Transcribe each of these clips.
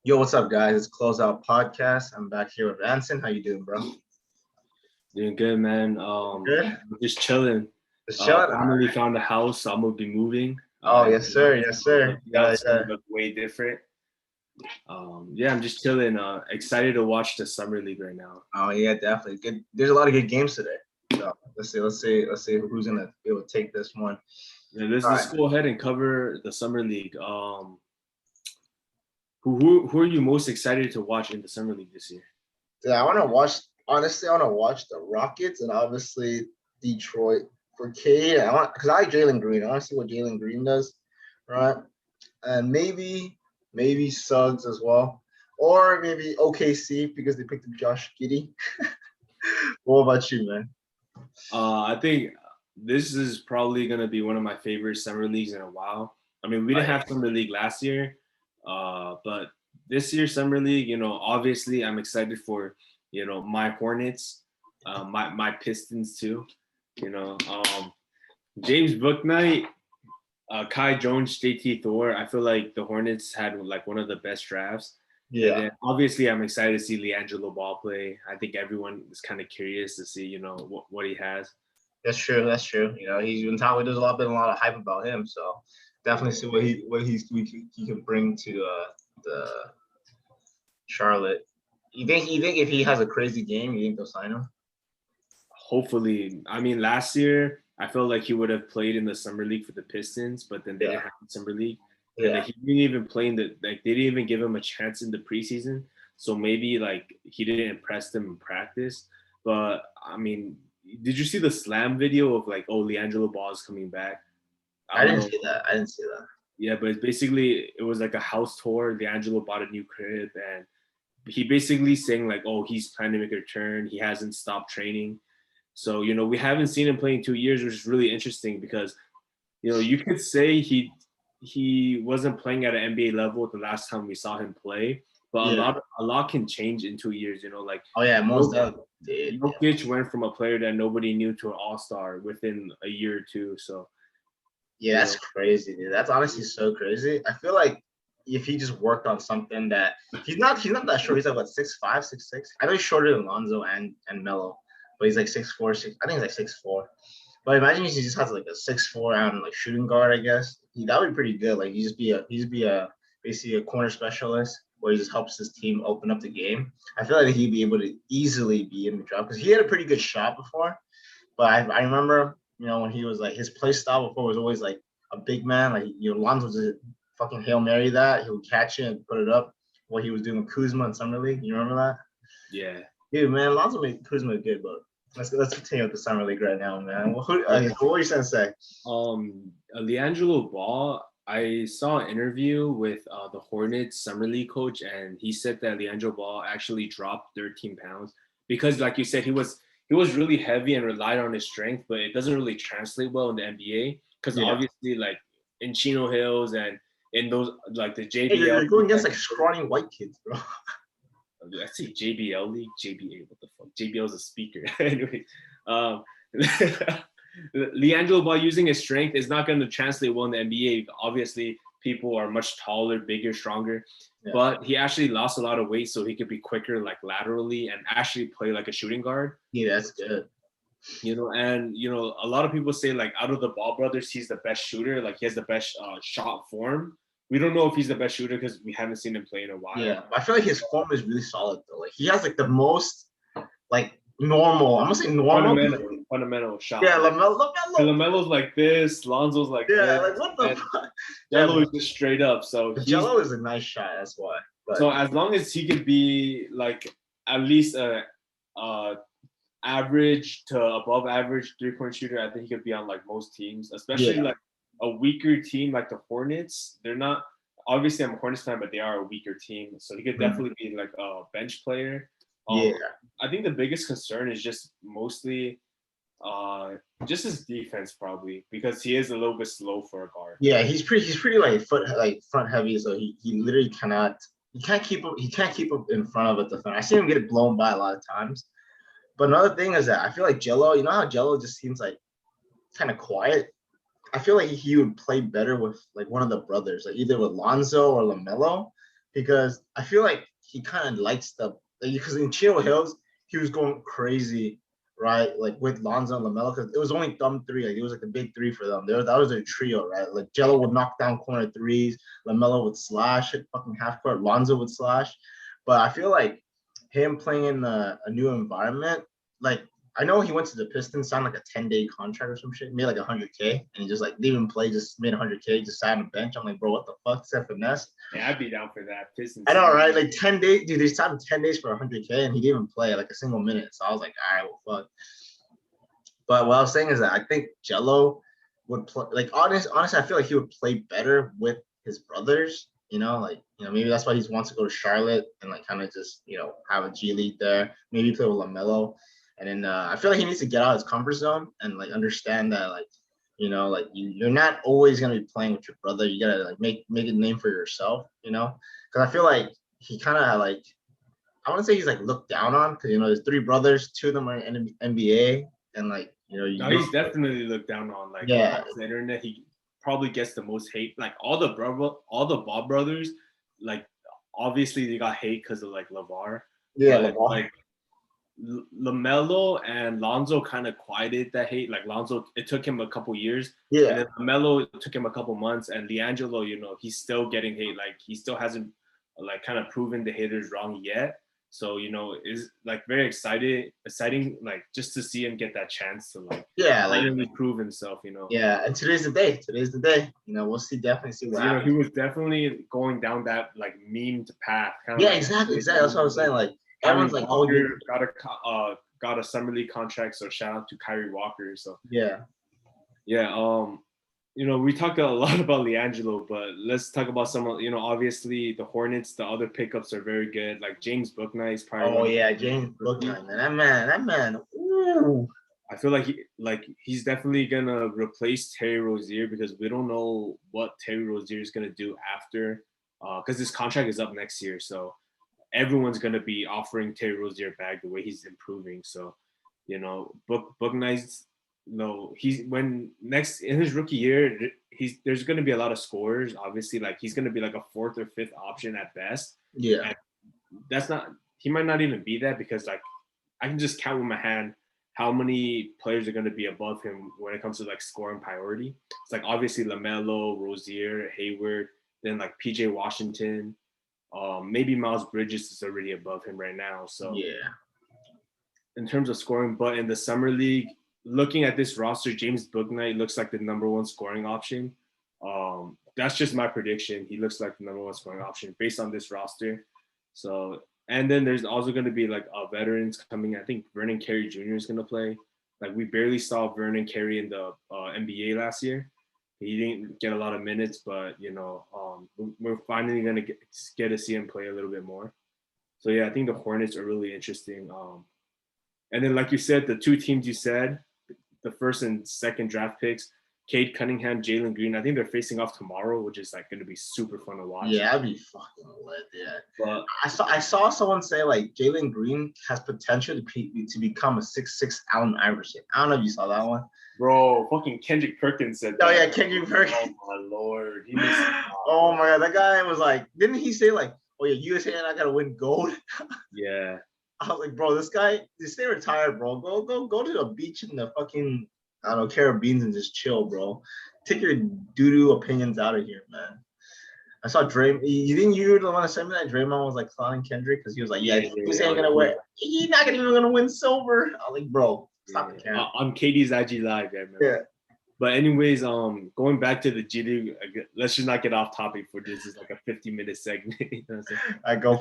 Yo, what's up, guys? It's Closeout Podcast. I'm back here with Anson. How you doing, bro? Doing good, man. Good. Just chilling. Just chilling. Finally found a house. So I'm gonna be moving. Oh, yes, sir. Yes, sir. The outside look way different. Yeah, I'm just chilling. Excited to watch the summer league right now. Oh, yeah, definitely. Good. There's a lot of good games today. So let's see who's gonna be able to take this one. Yeah, let's All let's right. go ahead and cover the summer league. Who are you most excited to watch in the summer league this year? Yeah, I want to watch. Honestly, I want to watch the Rockets and obviously Detroit for Cade. I want because I like Jalen Green. I want to see what Jalen Green does, right? And maybe Suggs as well, or maybe OKC because they picked up Josh Giddey. What about you, man? I think this is probably gonna be one of my favorite summer leagues in a while. I mean, we didn't have summer league last year, but this year summer league, obviously I'm excited for, my Hornets, my Pistons too. James Booknight, Kai Jones, JT Thor. I feel like the Hornets had like one of the best drafts. And Yeah, then obviously I'm excited to see LiAngelo Ball play. I think everyone is kind of curious to see, what he has. that's true. That's true. He's been talking. There's been a lot of hype about him. So definitely see he can bring to the Charlotte. You think if he has a crazy game, you think they'll sign him? Hopefully, I mean, last year I felt like he would have played in the summer league for the Pistons, but then they Yeah, didn't have the summer league, and then yeah. he didn't even play in the like they didn't even give him a chance in the preseason. So maybe like he didn't impress them in practice. But I mean, did you see the slam video of like, oh, LiAngelo Ball is coming back? I I don't didn't know. see that. I didn't see that. Yeah, but it's basically it was like a house tour. LiAngelo bought a new crib, and he basically saying like, oh, he's planning to make a return. He hasn't stopped training. So, we haven't seen him play in 2 years, which is really interesting because, you could say he wasn't playing at an NBA level the last time we saw him play, but Yeah. a lot can change in 2 years, like Oh yeah, most Jok- definitely did. Yeah. Jokic went from a player that nobody knew to an all-star within a year or two. So, Yeah, you that's know, crazy, dude. That's honestly so crazy. I feel like if he just worked on something that he's not that short. He's like what 6'5", 6'6". I know he's shorter than Lonzo and Melo, but he's like 6'4", 6. I think he's like 6'4". But imagine if he just has like a 6'4" and like shooting guard. I guess that would be pretty good. Like he just be a basically a corner specialist where he just helps his team open up the game. I feel like he'd be able to easily be in the drop because he had a pretty good shot before. But I remember, when he was like his play style before was always like a big man. Like, Lonzo was a fucking Hail Mary that. He would catch it and put it up. What he was doing with Kuzma in Summer League. You remember that? yeah. Dude, man, Lonzo made Kuzma good, but let's continue with the Summer League right now, man. Yeah. What were you trying to say? LiAngelo Ball, I saw an interview with the Hornets summer league coach, and he said that LiAngelo Ball actually dropped 13 pounds because, like you said, he was really heavy and relied on his strength, but it doesn't really translate well in the NBA because Yeah. obviously, like in Chino Hills and in those like the Hey, JBL, you're going against like scrawny white kids, bro. I say JBL league, JBA, what the fuck? JBL is a speaker. Anyway, um, LiAngelo Ball using his strength is not going to translate well in the NBA. Obviously, people are much taller, bigger, stronger, Yeah. but he actually lost a lot of weight so he could be quicker, like laterally, and actually play like a shooting guard. Yeah, that's good. And a lot of people say like out of the Ball brothers, he's the best shooter. Like he has the best shot form. We don't know if he's the best shooter because we haven't seen him play in a while. Yeah, I feel like his form is really solid though. Like he has like the most like normal. I'm gonna say normal. Fundamental shot. Yeah, LaMelo. LaMelo's like this, Lonzo's like Yeah, this. like what the fuck? Jello is just straight up. So Jello is a nice shot. That's why. But so as long as he could be like at least a average to above average 3-point shooter, I think he could be on like most teams, especially like a weaker team like the Hornets. They're not obviously I'm a Hornets fan, but they are a weaker team. So he could definitely be like a bench player. I think the biggest concern is just mostly just his defense probably because he is a little bit slow for a guard. Yeah, he's pretty like front heavy, so he literally can't keep up in front of a defender. I see him get blown by a lot of times. But another thing is that I feel like Jello, you know how Jello just seems like kind of quiet. I feel like he would play better with like one of the brothers, like either with Lonzo or LaMelo, because I feel like he kind of likes because in Chino Hills he was going crazy, right? Like with Lonzo and Lamelo, because it was only thumb three. Like it was like the big three for them. That was their trio, right? Like Jello would knock down corner threes, Lamelo would slash hit fucking half court, Lonzo would slash. But I feel like him playing in a new environment, like I know he went to the Pistons, signed like a 10-day contract or some shit, made like 100K, and he just like didn't even play, just made 100K, just sat on the bench. I'm like, bro, what the fuck? Is that finesse? Yeah, I'd be down for that. Pistons. I know, right? Like 10 days, dude. They signed 10 days for 100K, and he didn't even play like a single minute. So I was like, all right, well, fuck. But what I was saying is that I think Jello would play. Like honestly, I feel like he would play better with his brothers. Maybe that's why he wants to go to Charlotte and like kind of just have a G League there. Maybe play with Lamelo, and then I feel like he needs to get out of his comfort zone and like understand that like you're not always gonna be playing with your brother. You gotta like make a name for yourself. Because I feel like he kind of like I want to say he's like looked down on because there's three brothers, two of them are in NBA, and like no, he's definitely looked down on. Like on the internet, he probably gets the most hate. Like all the Bob brothers, like obviously they got hate because of like LeVar. Yeah, but, LeVar. like Lamelo and Lonzo kind of quieted that hate. Like Lonzo, it took him a couple years. Yeah. And then Lamelo took him a couple months, and LiAngelo, he's still getting hate. Like he still hasn't like kind of proven the haters wrong yet. So is like very exciting, like just to see him get that chance to like finally prove himself. Yeah, and today's the day. We'll definitely see what happens. He was definitely going down that like memed path. Exactly. That's what I was saying. Like everyone's like, Walker got a summer league contract, so shout out to Kyrie Walker. So yeah. We talked a lot about LiAngelo, but let's talk about some. Obviously the Hornets, the other pickups are very good. Like James Bouknight is probably. Oh yeah, James Bouknight, man. That man. Ooh. I feel like he's definitely gonna replace Terry Rozier because we don't know what Terry Rozier is gonna do after, because his contract is up next year. So everyone's gonna be offering Terry Rozier back the way he's improving. So, Bouknight's. He's when next in his rookie year, there's going to be a lot of scorers. Obviously, like he's going to be like a fourth or fifth option at best. Yeah, and that's not. He might not even be that because like I can just count with my hand how many players are going to be above him when it comes to like scoring priority. It's like obviously LaMelo, Rozier, Hayward, then like PJ Washington, maybe Miles Bridges is already above him right now. So yeah, in terms of scoring, but in the summer league. Looking at this roster, James Bouknight looks like the number one scoring option. That's just my prediction. He looks like the number one scoring option based on this roster. So, and then there's also going to be like veterans coming. I think Vernon Carey Jr. is going to play. Like we barely saw Vernon Carey in the NBA last year. He didn't get a lot of minutes, but we're finally going to get to see him play a little bit more. So yeah, I think the Hornets are really interesting. And then, like you said, the two teams you said, the first and second draft picks, Cade Cunningham, Jalen Green. I think they're facing off tomorrow, which is like going to be super fun to watch. Yeah, that'd be fucking lit. Yeah, but I saw someone say like Jalen Green has potential to become a 6'6" Allen Iverson. I don't know if you saw that one. Bro, fucking Kendrick Perkins said that. Oh yeah, Kendrick Perkins. Oh my lord. Oh my god, that guy was like, didn't he say like, oh yeah, USA and I gotta win gold? Yeah. I was like, bro, this guy, just stay retired, bro. Go to the beach in the fucking, I don't know, Caribbean and just chill, bro. Take your doo-doo opinions out of here, man. I saw Draymond. You think you were the one to send me that Draymond was like clowning Kendrick because he was like, he's ain't gonna win. He's not even gonna win silver. I was like, bro, stop the camera. On Katie's IG live, yeah. But anyways, going back to the G League, let's just not get off topic for this. It's like a 50-minute segment.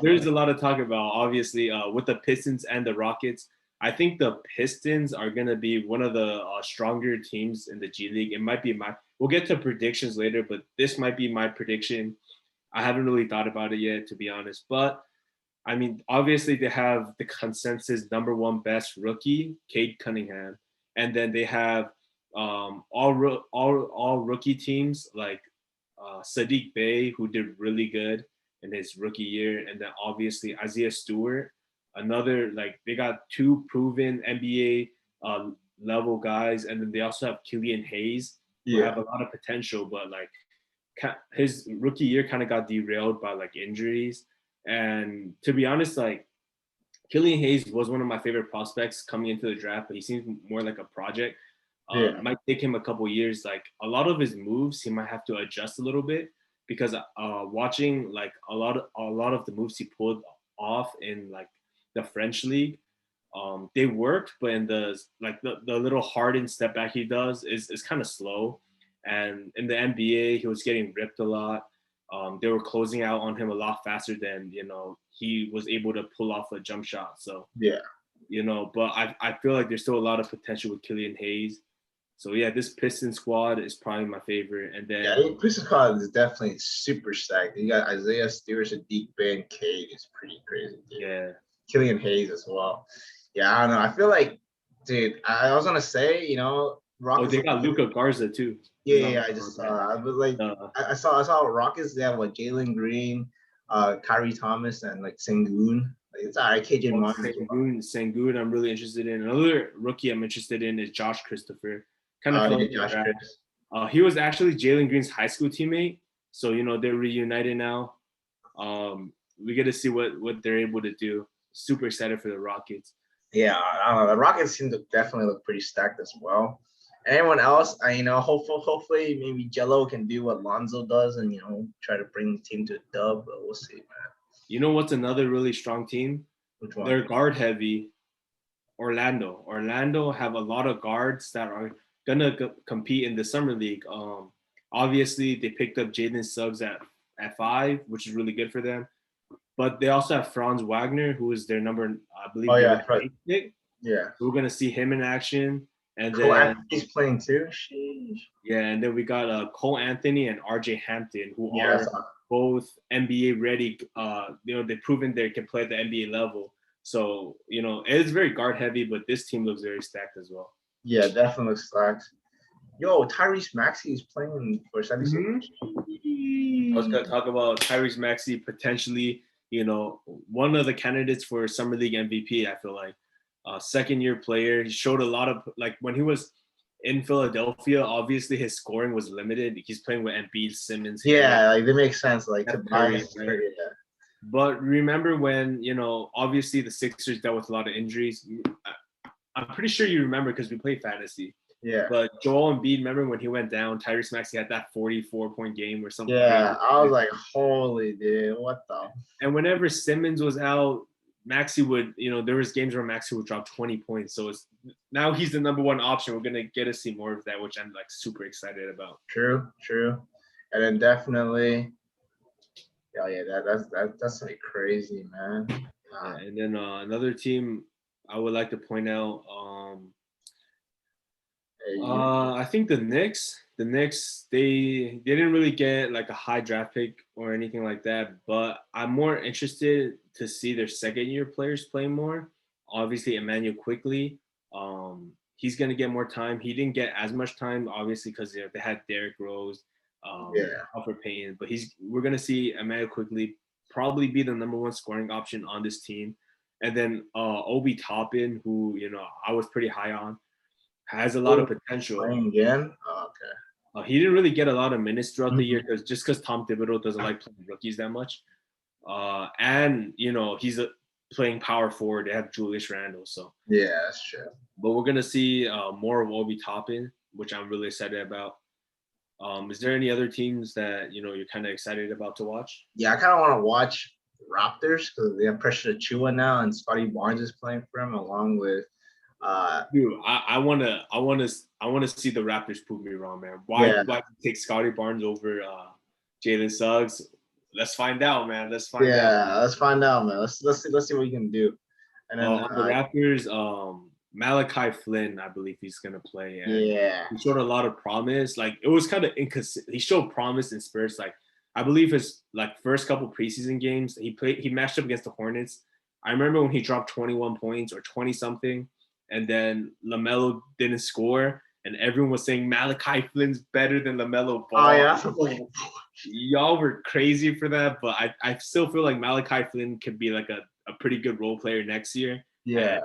There's a lot to talk about. Obviously, with the Pistons and the Rockets, I think the Pistons are gonna be one of the stronger teams in the G League. It might be we'll get to predictions later, but this might be my prediction. I haven't really thought about it yet, to be honest. But I mean, obviously they have the consensus number one best rookie, Cade Cunningham, and then they have all rookie teams like Sadiq Bey, who did really good in his rookie year, and then obviously Isaiah Stewart, another like they got two proven NBA level guys, and then they also have Killian Hayes, who have a lot of potential, but like his rookie year kind of got derailed by like injuries. And to be honest, like Killian Hayes was one of my favorite prospects coming into the draft, but he seems more like a project. Yeah. Might take him a couple years. Like a lot of his moves, he might have to adjust a little bit because watching like a lot of the moves he pulled off in like the French league, they worked, but in the like the little hardened step back he does is kind of slow. And in the NBA, he was getting ripped a lot. They were closing out on him a lot faster than he was able to pull off a jump shot. So Yeah. but I feel like there's still a lot of potential with Killian Hayes. So yeah, this Piston squad is probably my favorite. And then Christian Collins is definitely super stacked. You got Isaiah Stewart, Sadiq Bey, Cade is pretty crazy, dude. Yeah. Killian Hayes as well. Yeah, I don't know. I feel like, dude, I was gonna say, Rockets. Oh, they got Luka Garza too. Yeah, I just saw. But like, I saw Rockets. They have like Jalen Green, Kyrie Thomas, and like Sengun. Like, it's all right. KJ Sengun, I'm really interested in. Another rookie I'm interested in is Josh Christopher. Kind of he was actually Jalen Green's high school teammate, so they're reunited now. We get to see what they're able to do. Super excited for the Rockets. Yeah, I don't know. The Rockets seem to definitely look pretty stacked as well. Anyone else? Hopefully maybe Jello can do what Lonzo does and try to bring the team to a dub. But we'll see, man. You know what's another really strong team? Which one? They're guard heavy. Orlando have a lot of guards that are gonna compete in the summer league. Obviously they picked up Jalen Suggs at 5, which is really good for them. But they also have Franz Wagner, who is their number, I believe. Oh yeah, pick. Yeah. So we're gonna see him in action, and Cole then he's playing too. Sheesh. Yeah, and then we got Cole Anthony and RJ Hampton, who are both NBA ready. They've proven they can play at the NBA level. So it's very guard heavy, but this team looks very stacked as well. Yeah, definitely looks stacked. Yo, Tyrese Maxey is playing for 76. I was gonna talk about Tyrese Maxey potentially. One of the candidates for Summer League MVP. I feel like second-year player. He showed a lot of when he was in Philadelphia. Obviously, his scoring was limited. He's playing with Embiid, Simmons. Yeah, like they make sense. Like to buy. But remember when obviously the Sixers dealt with a lot of injuries. I'm pretty sure you remember because we played fantasy. Yeah. But Joel Embiid, remember when he went down, Tyrese Maxey had that 44-point game or something. Yeah, I was like, holy dude, what the? And whenever Simmons was out, Maxey would, there was games where Maxey would drop 20 points. So now he's the number one option. We're gonna get to see more of that, which I'm like super excited about. True. And then definitely, that's like crazy, man. Yeah, and then another team I would like to point out. I think the Knicks. The Knicks, they didn't really get like a high draft pick or anything like that, but I'm more interested to see their second-year players play more. Obviously, Emmanuel Quickley, he's gonna get more time. He didn't get as much time, obviously, because they had Derrick Rose, Alfred Payton. But we're gonna see Emmanuel Quickley probably be the number one scoring option on this team, and then Obi Toppin, who I was pretty high on. Has a lot of potential. Playing again? Oh, okay. He didn't really get a lot of minutes throughout the year because Tom Thibodeau doesn't like playing rookies that much. And he's playing power forward. They have Julius Randle, so yeah, that's true. But we're gonna see more of Obi Toppin, which I'm really excited about. Is there any other teams that you're kind of excited about to watch? Yeah, I kind of want to watch Raptors because they have Precious Achiuwa now, and Scotty Barnes is playing for him along with. Dude, I wanna see the Raptors prove me wrong, man. Why take Scotty Barnes over Jalen Suggs? Let's find out, man. Let's find out. Yeah, let's find out, man. Let's see what we can do. And then on the Raptors, Malachi Flynn, I believe he's gonna play. And he showed a lot of promise. Like it was kind of inconsistent. He showed promise in spurts. Like I believe his first couple preseason games, he matched up against the Hornets. I remember when he dropped 21 points or 20 something. And then LaMelo didn't score, and everyone was saying Malachi Flynn's better than LaMelo Ball. Oh yeah, y'all were crazy for that, but I still feel like Malachi Flynn could be like a pretty good role player next year. Yeah,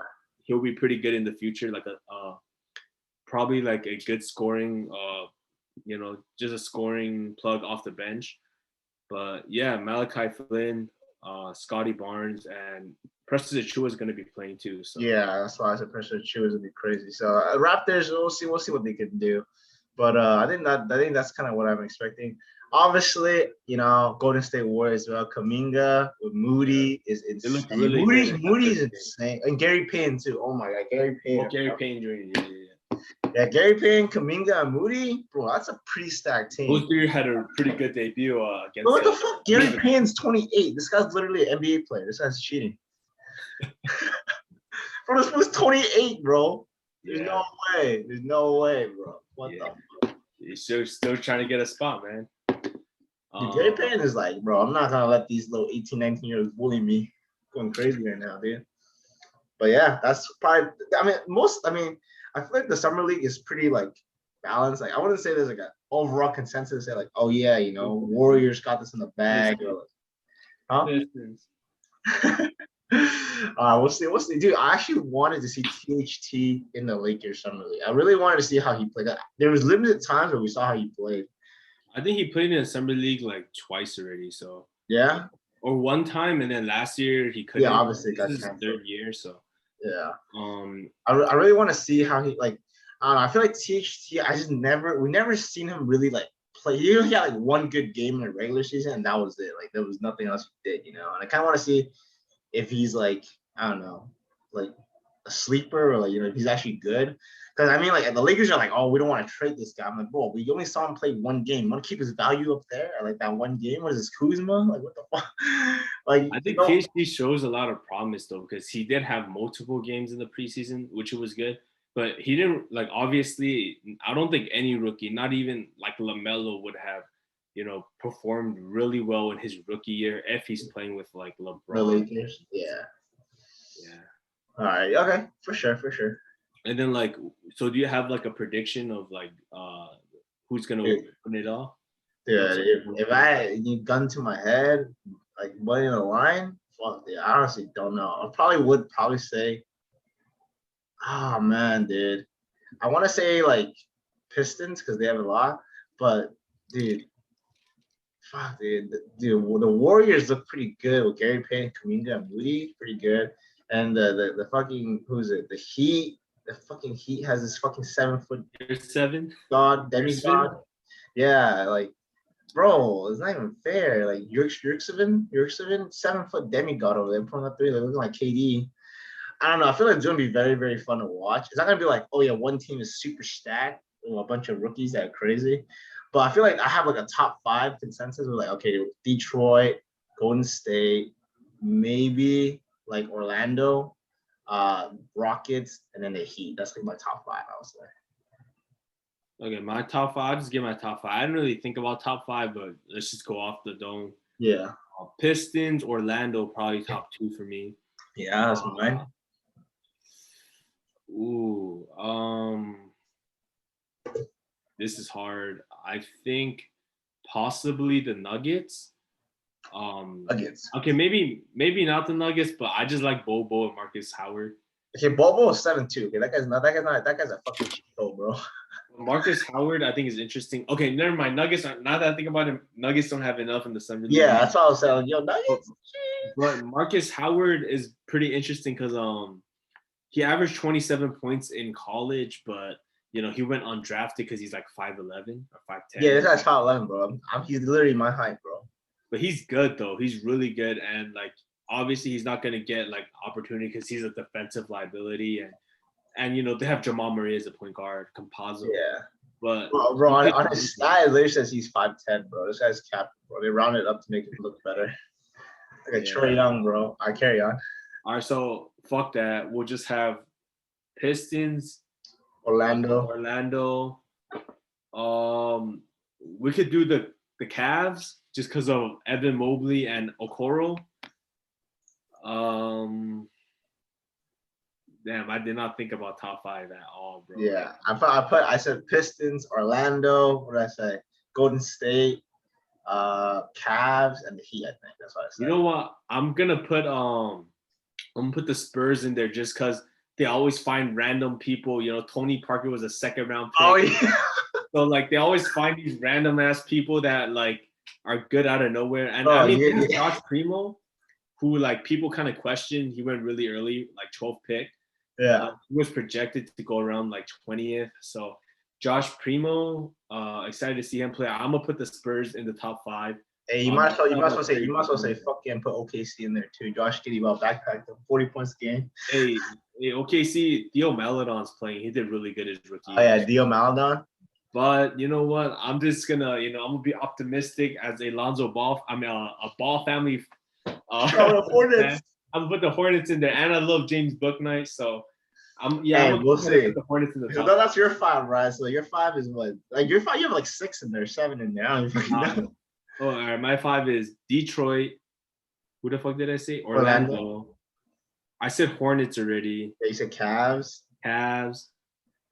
he'll be pretty good in the future, like probably like a good scoring just a scoring plug off the bench. But yeah, Malachi Flynn, Scotty Barnes, and Preston Achua is going to be playing too. So Yeah, that's why I said Preston Achua is gonna be crazy. So Raptors, we'll see what they can do. But I think that's kind of what I'm expecting. Obviously, Golden State Warriors, well, Kuminga with Moody is they look insane. really good. Moody's insane, and Gary Payne too. Oh my God, Gary Payne. Oh, Gary Payne Jr. Yeah. Yeah, Gary Payne, Kuminga, and Moody, bro, that's a pretty stacked team. Those three had a pretty good debut against. But what the fuck? Gary Payne's 28. This guy's literally an NBA player. This guy's cheating. Bro, this was 28, bro. There's no way. There's no way, bro. What the fuck? He's still trying to get a spot, man. Dude, Gary Payne is like, bro, I'm not gonna let these little 18, 19-year-olds bully me. Going crazy right now, dude. But yeah, that's probably. I feel like the summer league is pretty like balanced. Like, I wouldn't say there's like an overall consensus say like, oh yeah, Warriors got this in the bag. Or like, huh? We'll see. Dude, I actually wanted to see THT in the Lakers summer league. I really wanted to see how he played. There was limited times where we saw how he played. I think he played in the summer league like twice already. So yeah, or one time, and then last year he couldn't. Yeah, obviously this is his third year. So yeah. I really want to see how he like. I don't know. I feel like THT. We never seen him really like play. He only had like one good game in the regular season, and that was it. Like there was nothing else he did, And I kind of want to see if he's like, I don't know, like a sleeper or like, if he's actually good. Because I mean, like the Lakers are like, oh, we don't want to trade this guy. I'm like, bro, we only saw him play one game. You want to keep his value up there? Like that one game? What is this, Kuzma? Like what the fuck? Like I think THT shows a lot of promise though, because he did have multiple games in the preseason, which was good. But he didn't like obviously. I don't think any rookie, not even like LaMelo, would have performed really well in his rookie year if he's playing with like LeBron. The Lakers, yeah. All right, okay, for sure. And then like, so do you have like a prediction of like who's gonna win it all? Yeah, if I gun to my head, like money in the line, fuck, dude, I honestly don't know. I would say, oh man, dude, I want to say like Pistons because they have a lot, but dude. Fuck, dude. The Warriors look pretty good with Gary Payne, Kuminga, and Moody. Pretty good. And the fucking, who's it? The Heat. The fucking Heat has this fucking 7 foot god, demigod. Yeah, like, bro, it's not even fair. Like, Yurtseven, 7 foot demigod over there, pulling up three, looking like KD. I don't know. I feel like it's going to be very, very fun to watch. It's not going to be like, oh, yeah, one team is super stacked, a bunch of rookies that are crazy. But I feel like I have like a top 5 consensus with like, okay, Detroit, Golden State, maybe like Orlando, Rockets, and then the Heat. That's like my top 5, I would say. Okay, my top 5. I'll just give my top 5. I didn't really think about top 5, but let's just go off the dome. Yeah. Pistons, Orlando, probably top 2 for me. Yeah, that's mine. This is hard. I think possibly the Nuggets. Nuggets. Okay, maybe not the Nuggets, but I just like Bobo and Marcus Howard. Okay, Bobo is 7-2. Okay, that guy's a fucking cheat code, bro. Marcus Howard, I think, is interesting. Okay, never mind. Nuggets. Now that I think about it, Nuggets don't have enough in the summer league. Yeah, that's what I was saying. Yo, Nuggets. But Marcus Howard is pretty interesting because he averaged 27 points in college, but he went undrafted because he's like 5'11" or 5'10". Yeah, this guy's 5'11", bro. He's literally my height, bro. But he's good though. He's really good, and like obviously he's not gonna get like opportunity because he's a defensive liability, and they have Jamal Murray as a point guard, Campazzo. Yeah. But bro, on his stat, it literally says he's 5'10", bro. This guy's capped, bro. They rounded it up to make it look better. Like a Trae Young, bro. I carry on. All right, so fuck that. We'll just have Pistons, Orlando. We could do the Cavs just because of Evan Mobley and Okoro. Damn, I did not think about top 5 at all, bro. Yeah, I said Pistons, Orlando. What did I say? Golden State, Cavs, and the Heat. I think that's what I said. You know what? I'm gonna put the Spurs in there just because they always find random people. Tony Parker was a 2nd round pick. Oh yeah. So like they always find these random ass people that like are good out of nowhere. And Oh, I mean, yeah, there's Josh Primo, who like people kind of question. He went really early, like 12th pick. yeah. He was projected to go around like 20th. So Josh Primo, excited to see him play. I'm gonna put the Spurs in the top 5. Hey, you might as well say, fuck yeah, and put OKC in there too. Josh Giddey about backpack them 40 points a game. Hey, OKC, Theo Maledon's playing. He did really good his rookie Oh year. yeah, Dio Maladon. But you know what? I'm just gonna, I'm gonna be optimistic as a Lonzo Ball. I'm a Ball family. Charlotte Hornets. I'm gonna put the Hornets in there, and I love James Bouknight. So Hey, I'm we'll gonna see. put the Hornets in the No, top. that's your 5, right? So your 5 is what? Like your 5, you have like 6 in there, 7 in there. I don't even fucking know. Oh, all right. My 5 is Detroit. Who the fuck did I say? Orlando. I said Hornets already. Yeah, you said Cavs. Cavs.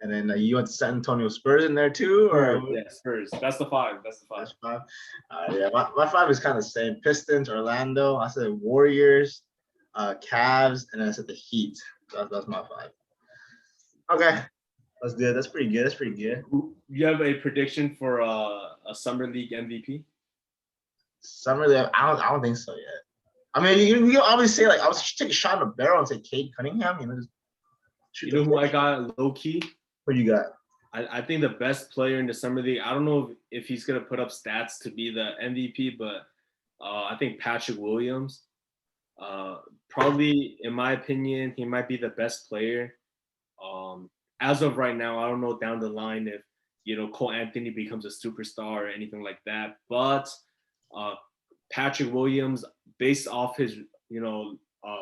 And then you went to San Antonio Spurs in there too, or Yeah, Spurs. That's the 5. That's the 5. that's 5. Yeah, my 5 is kind of the same. Pistons, Orlando. I said Warriors, Cavs, and then I said the Heat. That's my 5. Okay, that's good. That's pretty good. That's pretty good. You have a prediction for a summer league MVP? Summer League, I don't think so yet. I mean, you always say like I was take a shot in the barrel and say Cade Cunningham. Just shoot. You know who I got low key? Who you got? I think the best player in the summer league. I don't know if he's gonna put up stats to be the MVP, but I think Patrick Williams. Probably, in my opinion, he might be the best player. As of right now, I don't know down the line if Cole Anthony becomes a superstar or anything like that. But Patrick Williams, based off his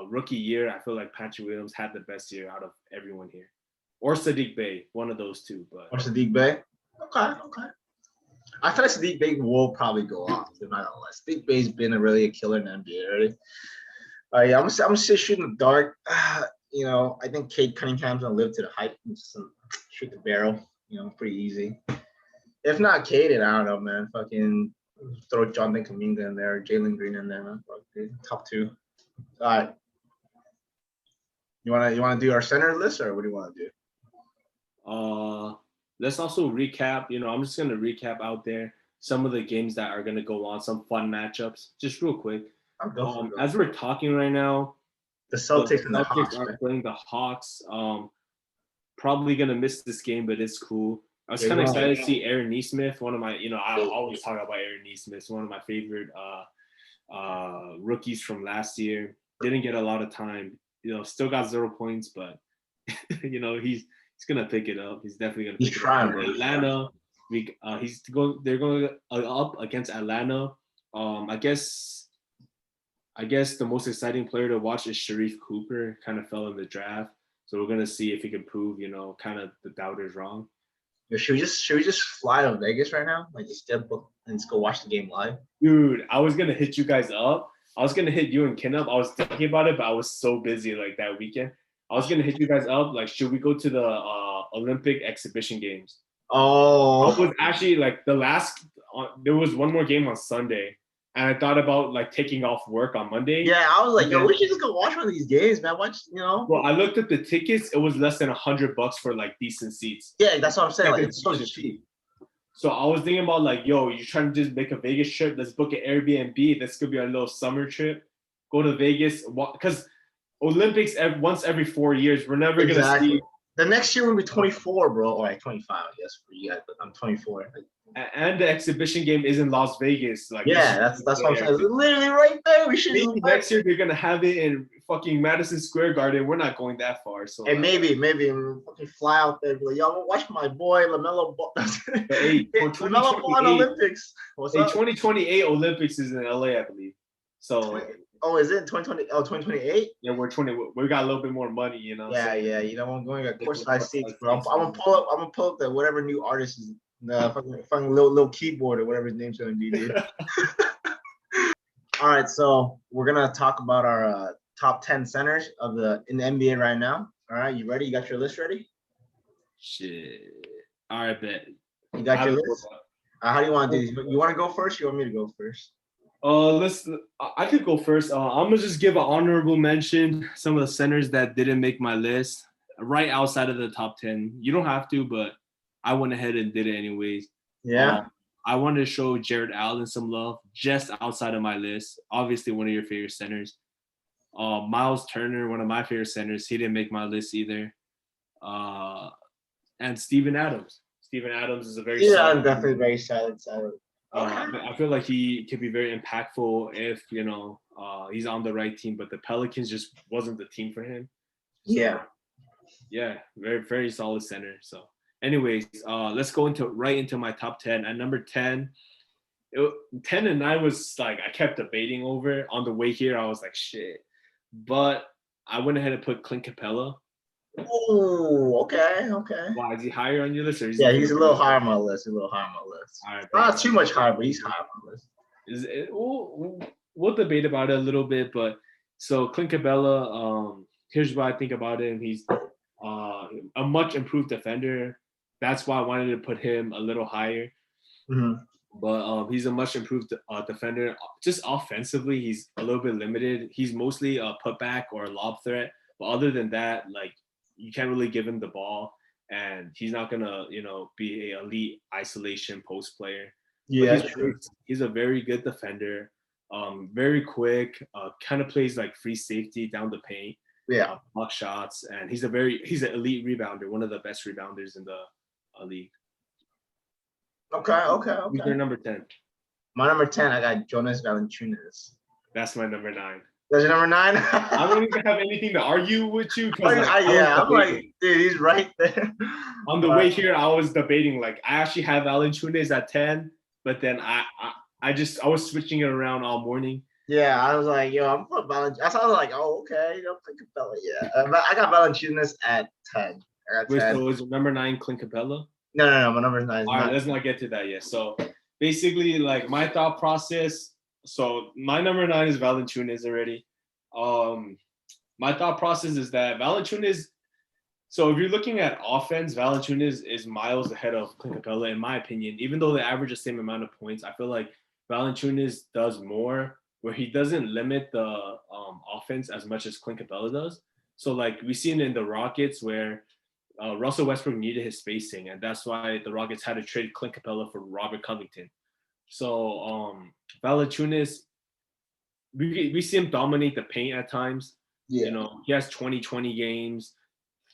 rookie year, I feel like Patrick Williams had the best year out of everyone here, or Sadiq Bey, one of those two. But or Sadiq Bey. Okay. I feel like Sadiq Bey will probably go off. If not gonna lie, Sadiq Bey's been a killer in the NBA already. Yeah, I'm gonna say shoot in the dark. I think Cade Cunningham's gonna live to the hype and just shoot the barrel. Pretty easy. If not Cade, I don't know, man. Fucking throw Jonathan Kuminga in there, Jalen Green in there, man. Top 2. All right. You wanna do our center list, or what do you want to do? Let's also recap. I'm just gonna recap out there some of the games that are gonna go on, some fun matchups, just real quick. As we're talking right now, the Celtics and the Hawks are playing the Hawks. Probably gonna miss this game, but it's cool. I was kind of excited to see Aaron Nesmith, one of my, I always talk about Aaron Nesmith, one of my favorite rookies from last year. Didn't get a lot of time, still got 0 points, but he's gonna pick it up. He's definitely gonna pick it up. Atlanta, they're going up against Atlanta. I guess the most exciting player to watch is Sharif Cooper. Kind of fell in the draft, so we're gonna see if he can prove, kind of the doubters wrong. Should we just fly to Vegas right now? Like just get book and just go watch the game live? Dude, I was gonna hit you guys up. I was gonna hit you and Ken up. I was thinking about it, but I was so busy like that weekend. I was gonna hit you guys up. Like, should we go to the Olympic exhibition games? Oh, it was actually like the last. There was one more game on Sunday, and I thought about like taking off work on Monday. Yeah, I was like, yo, we should just go watch one of these games, man. Well, I looked at the tickets. It was less than $100 for like decent seats. Yeah, that's what I'm saying. Like, it's so cheap. So I was thinking about like, yo, you trying to just make a Vegas trip? Let's book an Airbnb. This could be our little summer trip. Go to Vegas, because Olympics once every 4 years. We're never gonna see. The next year will be 24, bro. Or like 25, I guess for you guys. But I'm 24. And the exhibition game is in Las Vegas. Like, yeah, that's what I'm saying. It's literally right there. We should. Maybe next year they're gonna have it in fucking Madison Square Garden. We're not going that far. So and maybe fucking fly out there. Be like, yo, watch my boy LaMelo Ball. Hey, LaMelo Ball on Olympics. What's up? 2028 Olympics is in LA, I believe. So. Oh, is it 2020? Oh, 2028? Yeah, we're 20. We got a little bit more money, Yeah, so. yeah. I'm going to courtside seats, bro. I'm gonna pull up the whatever new artist is. Fucking little keyboard or whatever his name's gonna be, dude. All right, so we're gonna talk about our top 10 centers in the NBA right now. All right, you ready? You got your list ready? Shit. All right, bet. You got your list? How do you want to do this? You want to go first? Or you want me to go first? I could go first. I'm gonna just give an honorable mention some of the centers that didn't make my list, right outside of the top 10. You don't have to, but I went ahead and did it anyways. Yeah. I wanted to show Jared Allen some love, just outside of my list. Obviously, one of your favorite centers. Miles Turner, one of my favorite centers. He didn't make my list either. And Steven Adams. Steven Adams is a very Yeah, solid. I'm definitely very solid. I feel like he could be very impactful if he's on the right team, but the Pelicans just wasn't the team for him. So, Yeah. Yeah, very very solid center. So, anyways, let's go right into my top 10. At number 10, 10 and 9 was like I kept debating over. On the way here, I was like, shit. But I went ahead and put Clint Capella. Oh, okay. Why, is he higher on your list? Or Yeah, he's a little higher on my list. All right, not too much higher, but he's high on my list. We'll debate about it a little bit, but so Clint Capella, here's what I think about him. He's a much improved defender. That's why I wanted to put him a little higher. Mm-hmm. But he's a much improved defender. Just offensively, he's a little bit limited. He's mostly a putback or a lob threat. But other than that, like, you can't really give him the ball, and he's not gonna, be an elite isolation post player. Yeah, he's a very good defender. Very quick. Kind of plays like free safety down the paint. Yeah. Block shots, and he's an elite rebounder, one of the best rebounders in the league. Okay. Who's your number 10? My number 10, I got Jonas Valanciunas. That's my number 9. That's your number 9? I don't even have anything to argue with you. I'm like, dude, he's right there. On the way here, I was debating. Like, I actually have Valanciunas at 10, but then I was switching it around all morning. Yeah, I was like, yo, I'm putting Valanciunas. I was like, oh, okay, Clint Capella. Yeah, I got Valanciunas at 10. Wait, so is number 9 Clint Capella? No, my number 9 is all right, let's not get to that yet. So basically, like, my thought process. So my number 9 is Valanciunas already. My thought process is that Valanciunas. So if you're looking at offense, Valanciunas is miles ahead of Clint Capella, in my opinion. Even though they average the same amount of points, I feel like Valanciunas does more, where he doesn't limit the offense as much as Clint Capella does. So, like, we seen in the Rockets where Russell Westbrook needed his spacing, and that's why the Rockets had to trade Clint Capella for Robert Covington. So Valanciunas, we see him dominate the paint at times. Yeah. He has 20-20 games,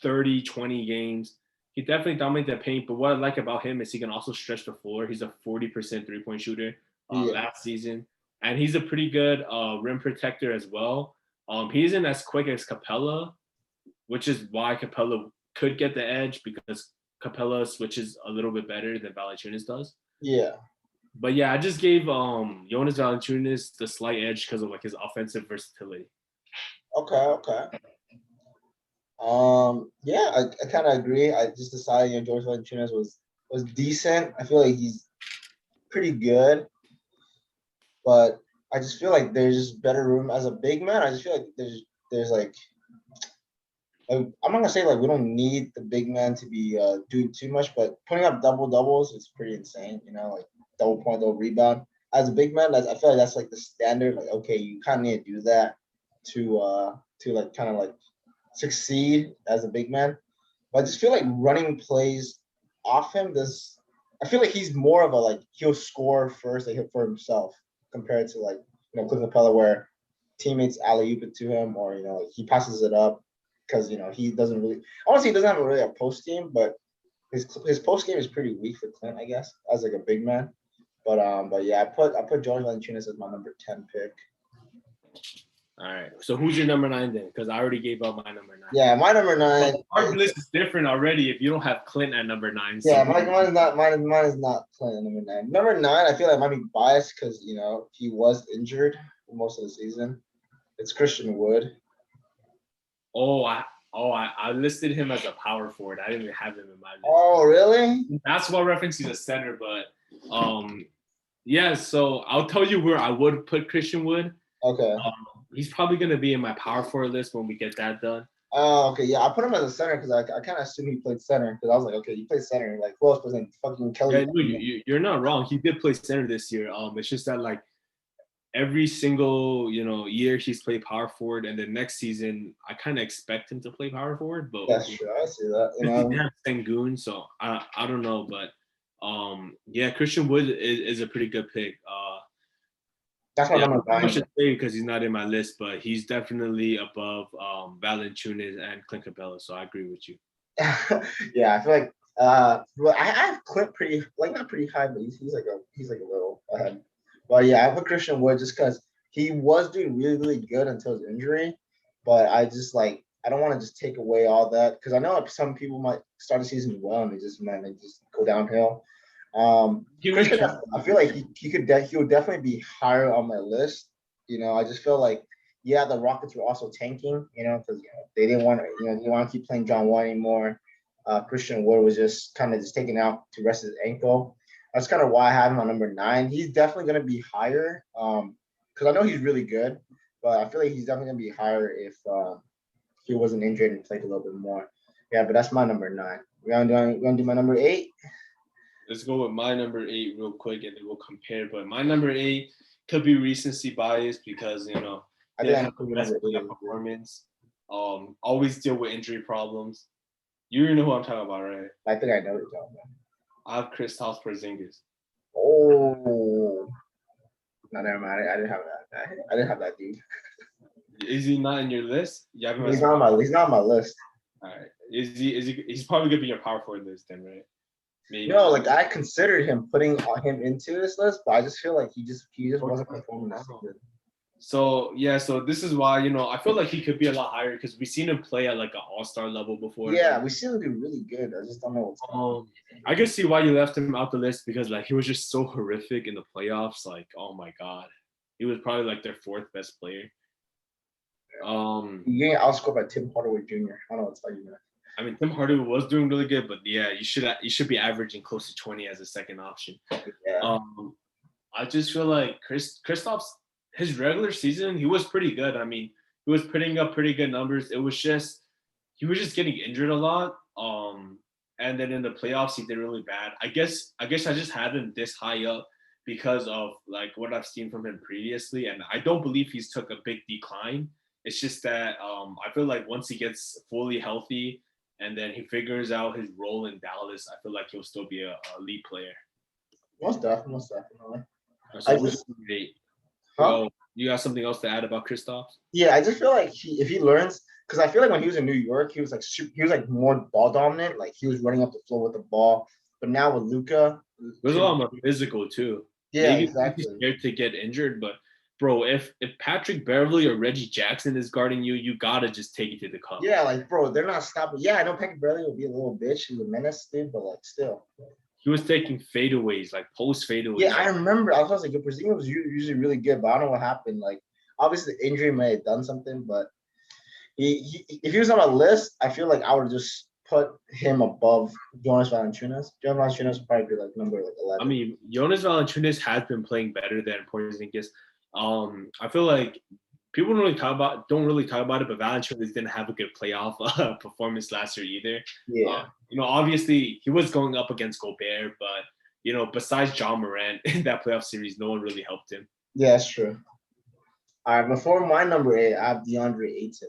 30-20 games. He definitely dominates the paint, but what I like about him is he can also stretch the floor. He's a 40% three-point shooter last season, and he's a pretty good rim protector as well. He isn't as quick as Capella, which is why Capella could get the edge, because Capella switches a little bit better than Valanciunas does. Yeah. But yeah, I just gave Jonas Valanciunas the slight edge because of, like, his offensive versatility. Okay. Yeah, I kind of agree. I just decided Jonas Valanciunas was decent. I feel like he's pretty good, but I just feel like there's just better room as a big man. I just feel like there's like I'm not gonna say like we don't need the big man to be doing too much, but putting up double doubles is pretty insane. Like double point, double rebound. As a big man, I feel like that's like the standard. Like, okay, you kind of need to do that to like kind of like succeed as a big man. But I just feel like running plays off him I feel like he's more of a, like, he'll score first, like, for himself, compared to, like, Clint Capella, where teammates alley-oop it to him, or like he passes it up because he doesn't really. Honestly, he doesn't have really a post game, but his post game is pretty weak for Clint, I guess, as like a big man. But yeah, I put Jonas Valanciunas as my number 10 pick. All right. So who's your number 9 then? Because I already gave up my number 9. Yeah, my number 9. Our list is different already if you don't have Clint at number 9. So. Yeah, mine is not Clint at number 9. Number 9, I feel like I might be biased because he was injured for most of the season. It's Christian Wood. I listed him as a power forward. I didn't even have him in my list. Oh, really? Basketball Reference, he's a center, but yeah. So I'll tell you where I would put Christian Wood. Okay. He's probably gonna be in my power forward list when we get that done. Oh, okay. Yeah, I put him as a center because I kind of assumed he played center, because I was like, okay, you play center. Like, who else was in fucking Kelly? Yeah, you're not wrong. He did play center this year. It's just that, like, every single year he's played power forward, and then next season I kind of expect him to play power forward, but That's true. I see that. You he know, has Sengun, so I don't know, but yeah, Christian Wood is a pretty good pick. that's my Yeah, number I nine. should say because he's not in my list, but he's definitely above Valanciunas and Clint Capella, so I agree with you. Yeah, I feel like well, I have Clint pretty like not pretty high, but he's like a little ahead. But yeah, I put Christian Wood just because he was doing really really good until his injury. But I just like I don't want to just take away all that because I know like, some people might start the season well and they just go downhill. Christian, I feel like he would definitely be higher on my list. You know, I just feel like yeah, the Rockets were also tanking, you know, because they didn't want to, they didn't want to keep playing John Wall anymore. Christian Wood was just kind of just taken out to rest his ankle. That's kind of why I have him on number 9. He's definitely going to be higher because I know he's really good, but I feel like he's definitely going to be higher if he wasn't injured and played a little bit more. Yeah, but that's my number 9. We're gonna do my number 8. Let's go with my number 8 real quick, and then we'll compare. But my number 8 could be recency bias because I think I know who number 8 is. performance. Always deal with injury problems. You know who I'm talking about, right? I think I know what you're talking about. I have Kristaps Porzingis. Oh, no, never mind. I didn't have that. I didn't have that dude. Is he not in your list? He's not on my list. All right. Is he? He's probably gonna be your power forward list then, right? Maybe. No, like I considered putting him into this list, but I just feel like he just wasn't performing that good. So yeah, so this is why I feel like he could be a lot higher because we've seen him play at like an all-star level before. Yeah, we've seen him do really good. I just don't know what's going on. I can see why you left him out the list because like he was just so horrific in the playoffs. Like, oh my god, he was probably like their 4th best player. He getting outscored by Tim Hardaway Jr. I don't know what to tell you, man. I mean, Tim Hardaway was doing really good, but yeah, you should be averaging close to 20 as a second option. Yeah. I just feel like Kristaps, his regular season, he was pretty good. I mean, he was putting up pretty good numbers. It was just he was just getting injured a lot. And then in the playoffs, he did really bad. I guess I just had him this high up because of like what I've seen from him previously, and I don't believe he's took a big decline. It's just that I feel like once he gets fully healthy and then he figures out his role in Dallas, I feel like he'll still be a elite player. Most definitely. So you got something else to add about Kristaps? Yeah, I just feel like if he learns, because I feel like when he was in New York, he was like more ball dominant, like he was running up the floor with the ball. But now with Luka, it was a lot more physical too. Yeah, maybe exactly. He's scared to get injured, but bro, if Patrick Beverly or Reggie Jackson is guarding you, you gotta just take it to the cup. Yeah, like bro, they're not stopping. Yeah, I know Patrick Beverly will be a little bitch, he's a menace, dude, but like still. He was taking fadeaways, like post fadeaways. Yeah, I remember. I was like, Porzingis was usually really good, but I don't know what happened. Like, obviously, the injury may have done something, but if he was on my list, I feel like I would just put him above Jonas Valanciunas. Jonas Valanciunas would probably be like number 11. I mean, Jonas Valanciunas has been playing better than Porzingis. I feel like people don't really talk about it, but Valanciunas didn't have a good playoff performance last year either. Yeah. Obviously he was going up against Gobert, but besides John Morant in that playoff series, no one really helped him. Yeah, that's true. All right, before my number 8, I have DeAndre Ayton.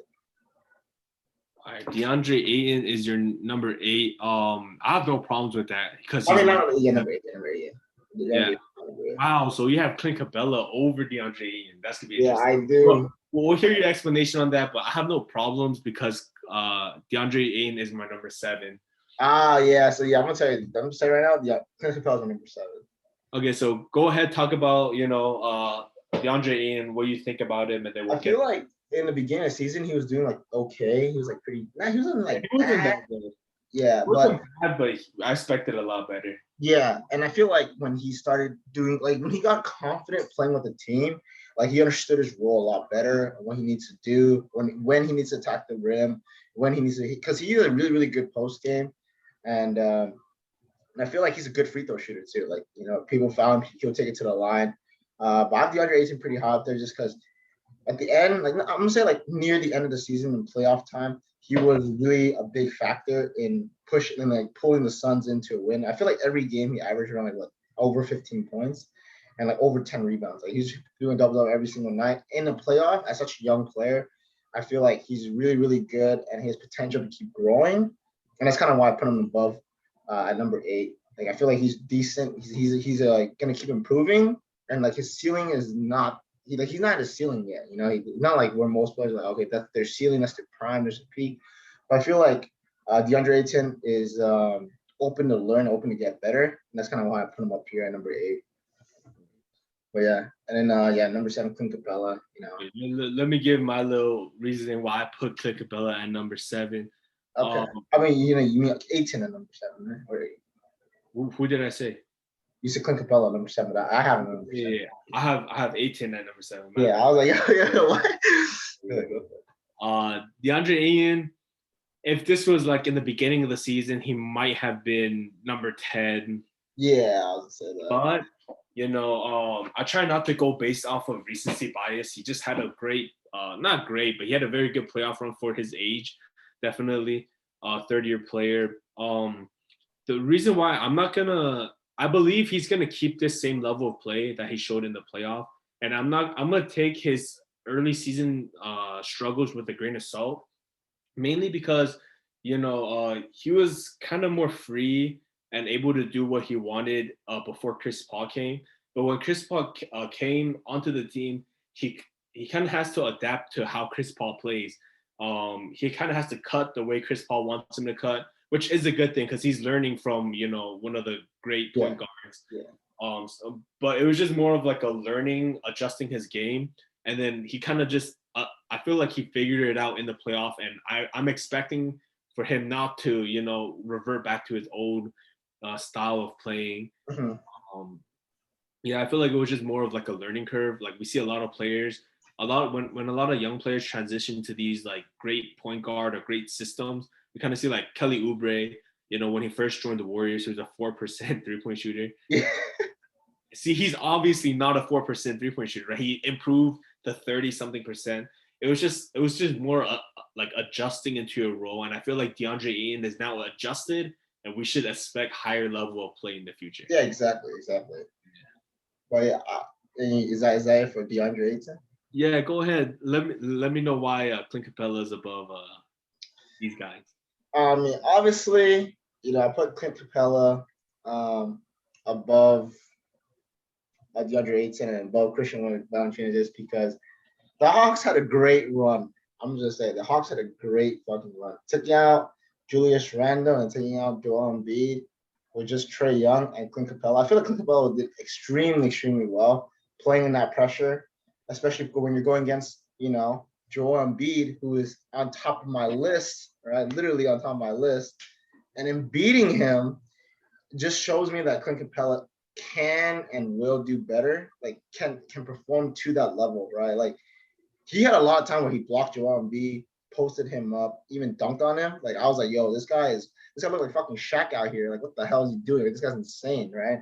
All right, DeAndre Ayton is your number 8. I have no problems with that because number 8. Yeah. Wow, so you have Clint Capella over DeAndre Ayton. That's gonna be interesting. Yeah, I do. Well, we'll hear your explanation on that, but I have no problems because DeAndre Ayton is my number 7. Yeah. So yeah, I'm gonna tell you right now. Yeah, Clint Capella is my number 7. Okay, so go ahead, talk about DeAndre Ayton, what you think about him, and then I feel like in the beginning of the season he was doing like okay. He was like pretty. He wasn't like bad. Yeah, but I expected a lot better. Yeah, and I feel like when he started doing when he got confident playing with the team, like he understood his role a lot better, what he needs to do, when he needs to attack the rim, when he needs to, because he is a really really good post game, and I feel like he's a good free throw shooter too. Like people found he'll take it to the line. But I have DeAndre Ayton pretty high up there just because at the end, like I'm gonna say like near the end of the season in playoff time, he was really a big factor in pushing and like pulling the Suns into a win. I feel like every game he averaged around like over 15 points. and like over 10 rebounds. Like he's doing double every single night in the playoff. As such a young player, I feel like he's really, really good and he has potential to keep growing. And that's kind of why I put him above at number 8. Like I feel like he's decent. He's gonna keep improving, and like his ceiling is not. He's not at his ceiling yet. You know, he's not like where most players are like, okay, that's their ceiling, that's their prime, there's a peak. But I feel like DeAndre Ayton is open to learn, open to get better, and that's kind of why I put him up here at number 8. But yeah, and then number 7, Clint Capella. You know, let me give my little reasoning why I put Clint Capella at number 7. Okay. I mean, you mean like 18 at number 7, right? Or who did I say? You said Clint Capella at number 7. I have him at number 7. Yeah, I have 18 at number 7. Yeah, I was like, yeah, what? DeAndre Ayton, if this was like in the beginning of the season, he might have been number 10. Yeah, I was gonna say that. But I try not to go based off of recency bias. He just had a great, not great, but he had a very good playoff run for his age. Definitely, third-year player. The reason why I believe he's gonna keep this same level of play that he showed in the playoff, and I'm gonna take his early season struggles with a grain of salt, mainly because he was kind of more free and able to do what he wanted before Chris Paul came. But when Chris Paul came onto the team, he kind of has to adapt to how Chris Paul plays. He kind of has to cut the way Chris Paul wants him to cut, which is a good thing because he's learning from one of the great point guards. Yeah. But it was just more of like a learning, adjusting his game, and then he kind of just I feel like he figured it out in the playoff, and I'm expecting for him not to revert back to his old style of playing. Mm-hmm. I feel like it was just more of like a learning curve. Like we see a lot of players, when a lot of young players transition to these like great point guard or great systems, we kind of see like Kelly Oubre, when he first joined the Warriors, he was a 4% 3-point shooter. Yeah. See, he's obviously not a 4% 3-point shooter, right? He improved to 30-something%. It was just more like adjusting into a role. And I feel like DeAndre Ayton is now adjusted, and we should expect higher level of play in the future. Yeah, exactly. Yeah. But yeah, is that it for DeAndre Ayton? Yeah, go ahead. Let me know why Clint Capella is above these guys. I mean, obviously, I put Clint Capella above DeAndre Ayton and above Christian Valanciunas just because the Hawks had a great run. I'm just saying the Hawks had a great fucking run. Taking out Julius Randle and taking out Joel Embiid with just Trae Young and Clint Capella. I feel like Clint Capella did extremely, extremely well playing in that pressure, especially when you're going against, Joel Embiid, who is on top of my list, right? Literally on top of my list. And in beating him just shows me that Clint Capella can and will do better, like can perform to that level, right? Like he had a lot of time where he blocked Joel Embiid, posted him up, even dunked on him. Like I was like, yo, this guy look like fucking Shaq out here. Like what the hell is he doing? Like, this guy's insane, right?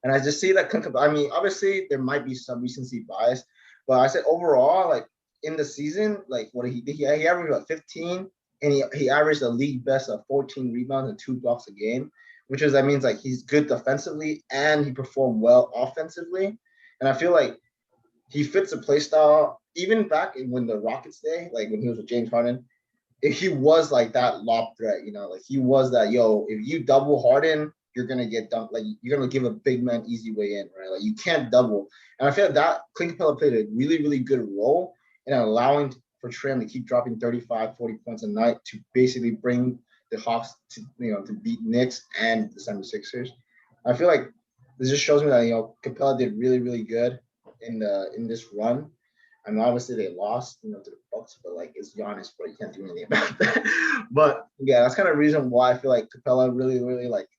And I just see that I mean, obviously there might be some recency bias, but I said overall, like in the season, like what he averaged about 15, and he averaged a league best of 14 rebounds and 2 blocks a game, that means like he's good defensively and he performed well offensively. And I feel like he fits the play style, even back when the Rockets day, like when he was with James Harden, he was like that lob threat, like he was that, if you double Harden, you're going to get dumped. Like you're going to give a big man easy way in, right? Like you can't double. And I feel like that Clint Capella played a really, really good role in allowing for Trae to keep dropping 35, 40 points a night to basically bring the Hawks to, to beat Knicks and the 76ers. I feel like this just shows me that, Capella did really, really good in this run. I mean, obviously they lost, to the Bucks, but like it's Giannis, but you can't do anything about that. But yeah, that's kind of the reason why I feel like Capella really, really like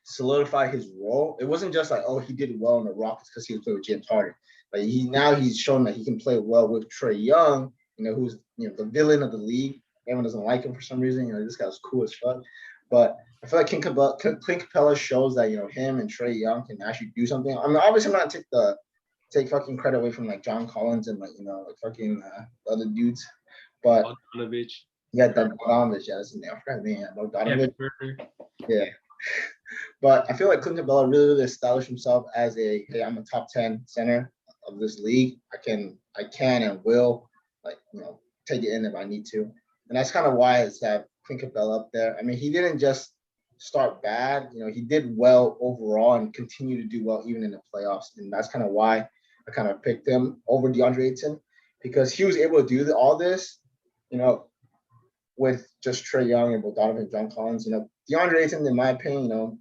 solidified his role. It wasn't just like, oh, he did well in the Rockets because he was playing with James Harden. But he's shown that he can play well with Trae Young, who's the villain of the league. Everyone doesn't like him for some reason. This guy's cool as fuck. But I feel like Clint Capella shows that him and Trae Young can actually do something. I mean, obviously I'm not take fucking credit away from like John Collins and like fucking the other dudes, but Bogdanovich. Yeah, Bogdanovich. Yeah, that's his name. I forgot his name. Bogdanovich. Yeah. But I feel like Clint Capella really established himself as hey, I'm a top 10 center of this league. I can and will like take it in if I need to, and that's kind of why it's have Clint Capella up there. I mean, he didn't just start bad. He did well overall and continue to do well even in the playoffs, and that's kind of why I kind of picked him over DeAndre Ayton because he was able to do all this, you know, with just Trae Young and Bogdanovich, John Collins. DeAndre Ayton, in my opinion,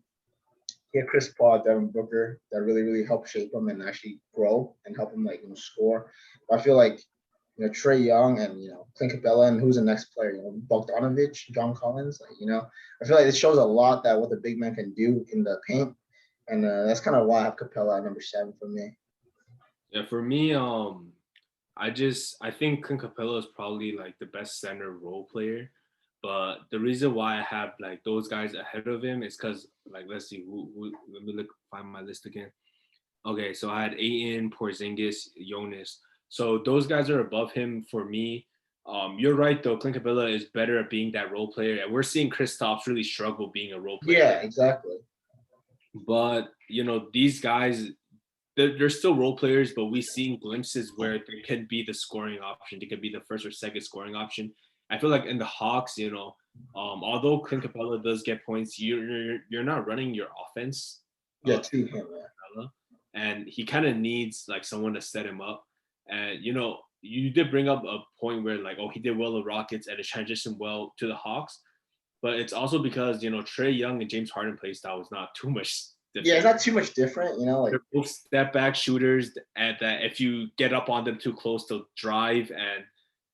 he had Chris Paul, Devin Booker that really, really helped shape him and actually grow and help him score. But I feel like Trae Young and Clint Capella and who's the next player, Bogdanovich, John Collins. I feel like it shows a lot that what the big man can do in the paint, and that's kind of why I have Capella at number 7 for me. Yeah, for me, I think Clint Capella is probably like the best center role player. But the reason why I have like those guys ahead of him is because like let's see who let me find my list again. Okay, so I had Ayton, Porzingis, Jonas. So those guys are above him for me. You're right though. Clint Capella is better at being that role player, and we're seeing Kristaps really struggle being a role player. Yeah, exactly. But these guys, they're still role players, but we've seen glimpses where they can be the scoring option. They could be the first or second scoring option. I feel like in the Hawks, although Clint Capella does get points, you're not running your offense. Yeah, to him. Yeah. And he kind of needs like someone to set him up. And you did bring up a point where like, oh, he did well with Rockets and it transitioned well to the Hawks, but it's also because Trae Young and James Harden play style is not too much different. Yeah, it's not too much different. They're both step back shooters, and that if you get up on them too close, they'll drive and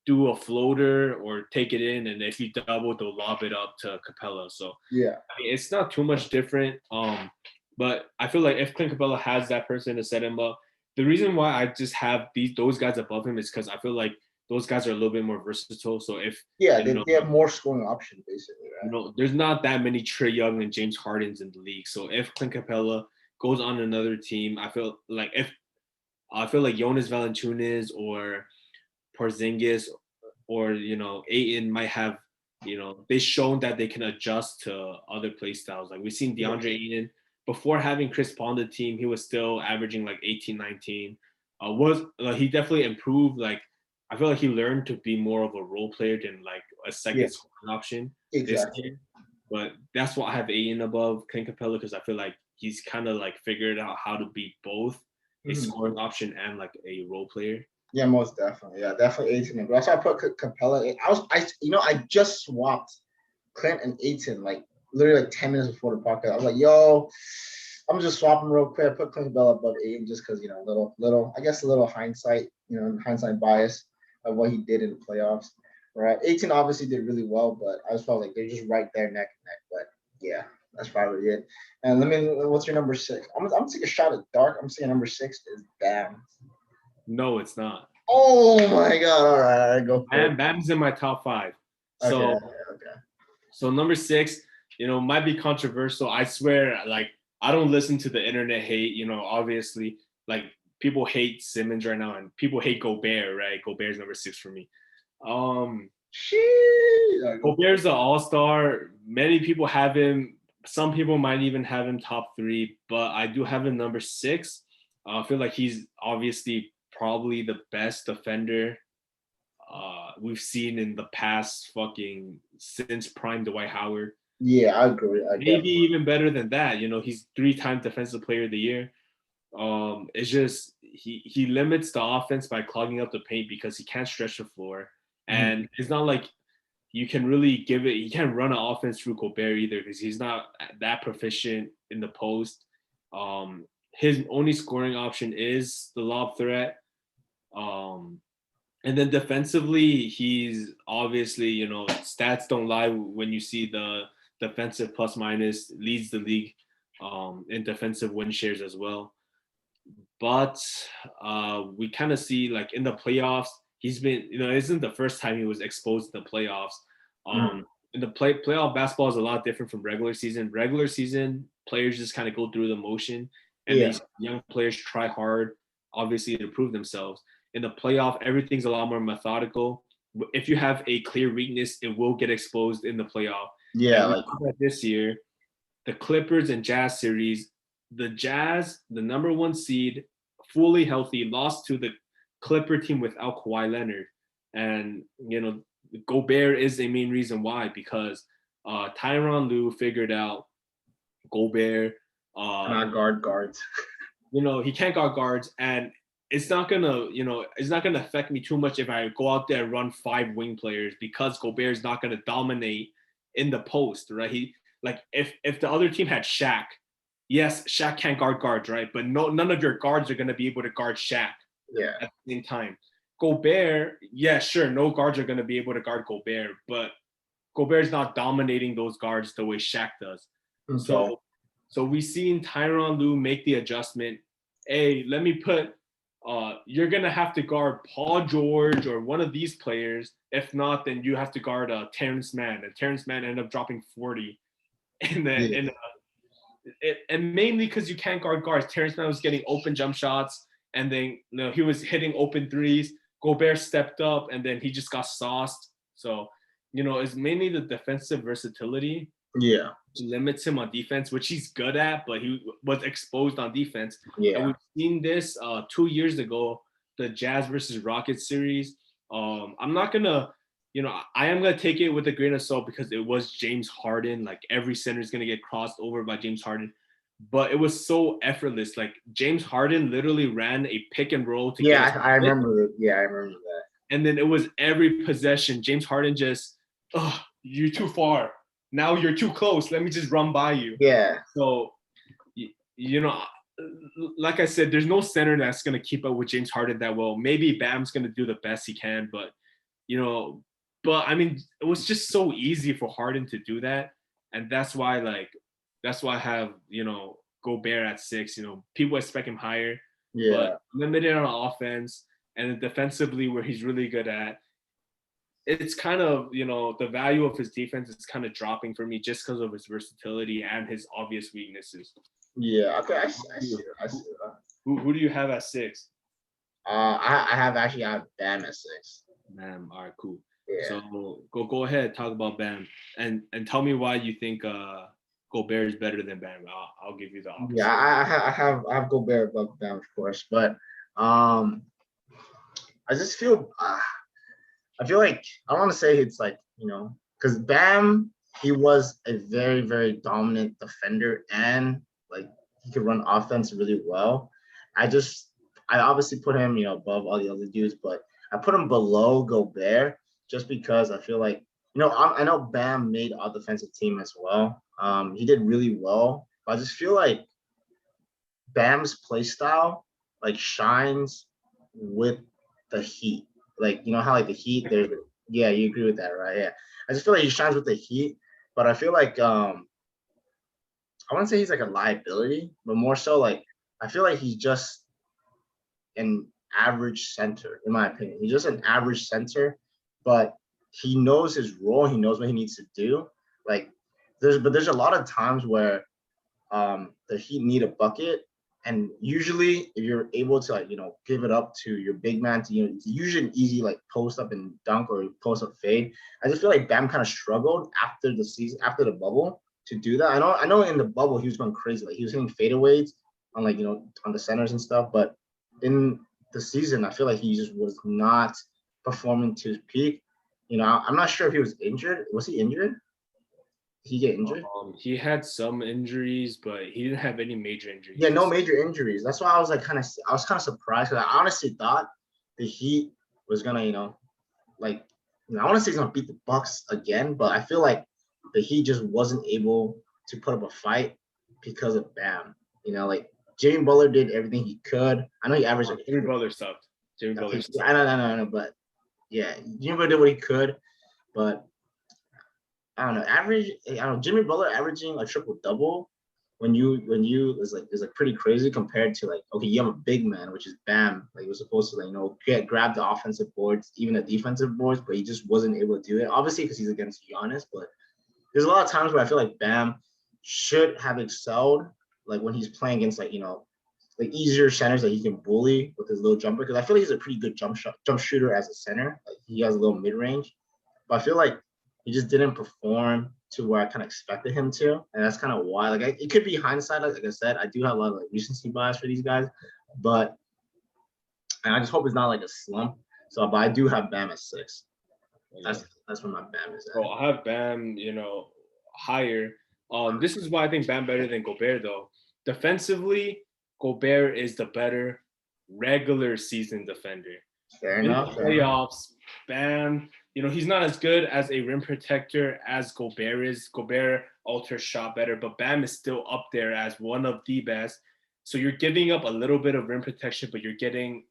do a floater or take it in, and if you double, they'll lob it up to Capella. So yeah, I mean, it's not too much different. But I feel like if Clint Capella has that person to set him up, the reason why I just have those guys above him is because I feel like those guys are a little bit more versatile. So if they have more scoring options basically, right? There's not that many Trae Young and James Hardens in the league. So if Clint Capella goes on another team, I feel like Jonas Valanciunas or Porzingis or Ayton might have they've shown that they can adjust to other play styles. Like we've seen DeAndre Ayton before having Chris Paul on the team, he was still averaging like 18, 19. He definitely improved. Like I feel like he learned to be more of a role player than like a second scoring option. Exactly. But that's why I have Ayton above Clint Capella because I feel like he's kind of like figured out how to be both a scoring option and like a role player. Yeah, most definitely. Yeah, definitely Ayton. But also I put Capella in. I just swapped Clint and Ayton like literally like 10 minutes before the podcast. I was like, yo, I'm just swapping real quick. I put Clint Capella above Ayton just because, little, I guess a little hindsight, hindsight bias of what he did in the playoffs. Right. Ayton obviously did really well, but I just felt like they're just right there neck and neck. But yeah, that's probably it. And what's your number 6? I'm gonna take a shot at dark. I'm saying number 6 is Bam. No, it's not. Oh my God! All right, go for it. Bam's in my top 5. So, okay. So number 6, might be controversial. I swear, like I don't listen to the internet hate. Obviously, like people hate Simmons right now, and people hate Gobert. Right? Gobert's number 6 for me. Gobert's an all-star. Many people have him. Some people might even have him top 3, but I do have him number 6. I feel like he's obviously probably the best defender we've seen in the past since prime Dwight Howard. Yeah, I agree. Maybe even better than that. He's 3-time defensive player of the year. It's just he limits the offense by clogging up the paint because he can't stretch the floor. And it's not like you can really you can't run an offense through Gobert either because he's not that proficient in the post. His only scoring option is the lob threat. And then defensively, he's obviously, stats don't lie when you see the defensive plus minus, leads the league in defensive win shares as well. But we kind of see like in the playoffs, he's been, it isn't the first time he was exposed in the playoffs. In the playoff basketball is a lot different from regular season. Regular season, players just kind of go through the motion, and these young players try hard, obviously, to prove themselves. In the playoff, everything's a lot more methodical. If you have a clear weakness, it will get exposed in the playoff. Yeah, like this year, the Clippers and Jazz series, the Jazz, the number 1 seed, fully healthy, lost to the Clipper team without Kawhi Leonard. And, Gobert is a main reason why, because Tyronn Lue figured out Gobert. Not guards. He can't guard guards, and it's not gonna affect me too much if I go out there and run 5 wing players, because Gobert is not gonna dominate in the post, right? If the other team had Shaq, yes, Shaq can't guard guards, right? But none of your guards are gonna be able to guard Shaq. Yeah. At the same time, Gobert, yeah, sure, no guards are gonna be able to guard Gobert, but Gobert's not dominating those guards the way Shaq does. Okay. So we seen Tyronn Lue make the adjustment. Hey, let me put you're gonna have to guard Paul George or one of these players. If not, then you have to guard Terrence Mann. And Terrence Mann ended up dropping 40. And mainly because you can't guard guards. Terrence Mann was getting open jump shots, and then he was hitting open threes. Gobert stepped up, and then he just got sauced. So, it's mainly the defensive versatility. Yeah. Limits him on defense, which he's good at, but he was exposed on defense. Yeah. And we've seen this 2 years ago, the Jazz versus Rockets series. I'm not gonna, I am gonna take it with a grain of salt because it was James Harden. Like, every center is gonna get crossed over by James Harden, but it was so effortless. Like, James Harden literally ran a pick and roll to get. I remember. Yeah, I remember that. And then it was every possession, James Harden just, you're too far. Now you're too close. Let me just run by you. Yeah. So, like I said, there's no center that's going to keep up with James Harden that well. Maybe Bam's going to do the best he can, but I mean, it was just so easy for Harden to do that. And that's why I have, Gobert at 6. People expect him higher, but limited on offense, and then defensively, where he's really good at, it's kind of, the value of his defense is kind of dropping for me just because of his versatility and his obvious weaknesses. Yeah, okay, I see that. Who do you have at 6? I have Bam at 6. Bam, all right, cool. Yeah. So go ahead, talk about Bam, and tell me why you think Gobert is better than Bam. I'll give you the opposite. Yeah, I have Gobert above Bam, of course, but I just feel. I feel like I don't want to say it's like, because Bam, he was a very, very dominant defender, and like he could run offense really well. I obviously put him, above all the other dudes, but I put him below Gobert just because I feel like, I know Bam made all defensive team as well. He did really well, but I just feel like Bam's play style like shines with the Heat. Like, how like the Heat, you agree with that, right? Yeah. I just feel like he shines with the Heat, but I feel like I wouldn't say he's like a liability, but more so like I feel like he's just an average center, in my opinion. He's just an average center, but he knows his role, he knows what he needs to do. Like there's a lot of times where the Heat need a bucket. And usually, if you're able to like give it up to your big man to it's usually an easy like post up and dunk or post up fade. I just feel like Bam kind of struggled after the season, after the bubble, to do that. I know in the bubble he was going crazy, like he was hitting fadeaways on like on the centers and stuff. But in the season, I feel like he just was not performing to his peak. I'm not sure if he was injured. Was he injured? He get injured? He had some injuries, but he didn't have any major injuries. Yeah, no major injuries. That's why I was kind of surprised, because I honestly thought the Heat was gonna, I want to say he's gonna beat the Bucks again, but I feel like the Heat just wasn't able to put up a fight because of Bam. Like Jimmy Butler did everything he could. I know he averaged. Jimmy Butler sucked. I know, but yeah, Jimmy Butler did what he could, but. I don't know. Jimmy Butler averaging a triple double when you is like pretty crazy compared to like, okay, you have a big man, which is Bam, like you're supposed to grab the offensive boards, even the defensive boards, but he just wasn't able to do it. Obviously, because he's against Giannis, but there's a lot of times where I feel like Bam should have excelled, like when he's playing against like easier centers that he can bully with his little jumper. Because I feel like he's a pretty good jump shooter as a center. Like he has a little mid range, but I feel like he just didn't perform to where I kind of expected him to, and that's kind of why. Like, it could be hindsight. Like I said, I do have a lot of like recency bias for these guys, but and I just hope it's not like a slump. So, but I do have Bam at 6. That's where my Bam is at. Bro, I have Bam, higher. This is why I think Bam better than Gobert though. Defensively, Gobert is the better regular season defender. Fair In the enough. playoffs, Bam, he's not as good as a rim protector as Gobert is. Gobert alters shot better, but Bam is still up there as one of the best. So you're giving up a little bit of rim protection, but you're getting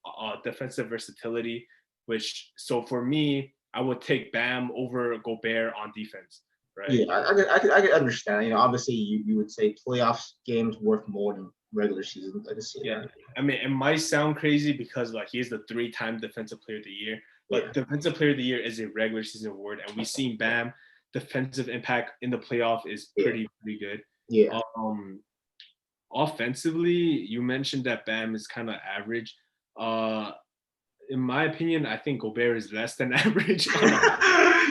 defensive versatility, so for me, I would take Bam over Gobert on defense, right? Yeah, I could understand. Obviously you would say playoffs games worth more than regular season. I just see Yeah, that. I mean, it might sound crazy because like he's the 3-time defensive player of the year, but defensive player of the year is a regular season award, and we've seen Bam defensive impact in the playoff is pretty good. Yeah. Offensively, you mentioned that Bam is kind of average. In my opinion, I think Gobert is less than average.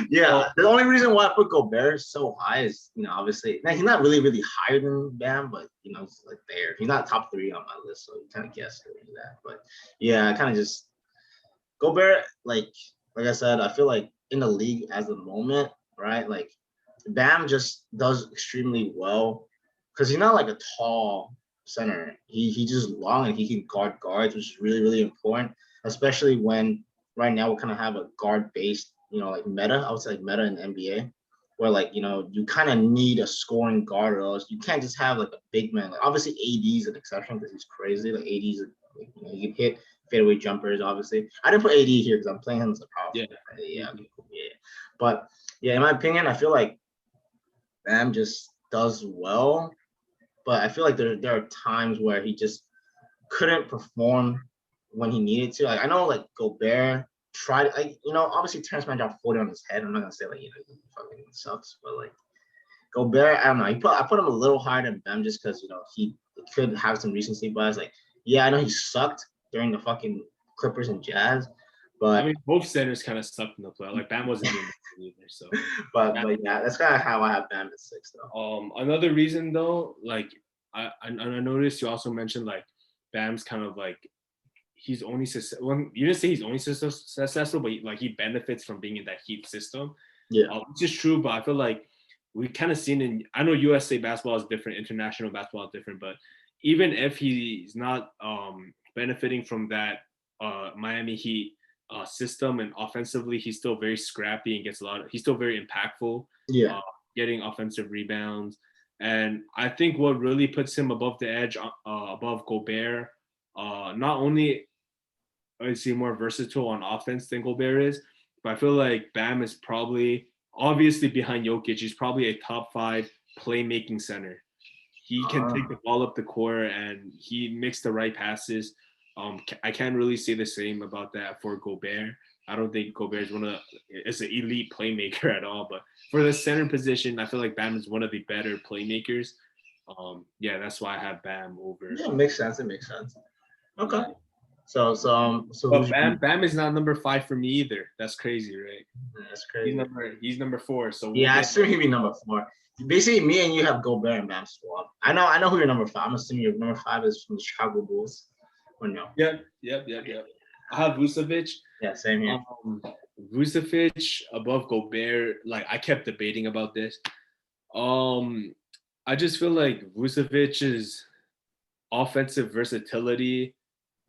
Yeah, the only reason why I put Gobert so high is, obviously, he's not really higher than Bam, but it's like there. He's not top 3 on my list, so you kind of guess that. But yeah, I kind of just Gobert, like I said, I feel like in the league as the moment, right? Like Bam just does extremely well because he's not like a tall center. He just long and he can guard guards, which is really important, especially when right now we kind of have a guard based, like meta. I would say like meta in the NBA, where like you kind of need a scoring guard, or else you can't just have like a big man. Like, obviously, AD is an exception because he's crazy. Like AD's, he can hit fadeaway jumpers. Obviously, I didn't put AD here because I'm playing him as a power. Yeah. But yeah, in my opinion, I feel like Bam just does well, but I feel like there are times where he just couldn't perform when he needed to. Like I know like Gobert tried, like obviously Terrence Mann dropped 40 on his head. I'm not gonna say like he fucking sucks, but like Gobert, I don't know. I put him a little higher than Bam just because he could have some recency bias. Like yeah, I know he sucked during the fucking Clippers and Jazz, but I mean both centers kind of sucked in the playoff. Like Bam wasn't doing that either. So but yeah, that's kind of how I have Bam at 6 though. Another reason though, like I noticed you also mentioned like Bam's kind of like he's only you didn't say he's only successful, but like he benefits from being in that Heat system. Yeah, which is true, but I feel like we kind of seen in. I know USA basketball is different, international basketball is different, but even if he's not benefiting from that Miami Heat system and offensively, he's still very scrappy and gets a lot. He's still very impactful. Yeah, getting offensive rebounds, and I think what really puts him above the edge, above Gobert, not only is he more versatile on offense than Gobert is, but I feel like Bam is probably obviously behind Jokic. He's probably a top 5 playmaking center. He can take the ball up the court and he makes the right passes. I can't really say the same about that for Gobert. I don't think Gobert is an elite playmaker at all. But for the center position, I feel like Bam is one of the better playmakers. Yeah, that's why I have Bam over. Yeah, it makes sense. Okay. So but Bam is not number 5 for me either. That's crazy, right? That's crazy. He's number 4. So yeah, I assume he'd be number 4. Basically, me and you have Gobert and Bam swap. I know who your number 5. I'm assuming your number 5 is from the Chicago Bulls, or no? Yep. I have Vucevic. Yeah, same here. Vucevic above Gobert. Like I kept debating about this. I just feel like Vucevic's offensive versatility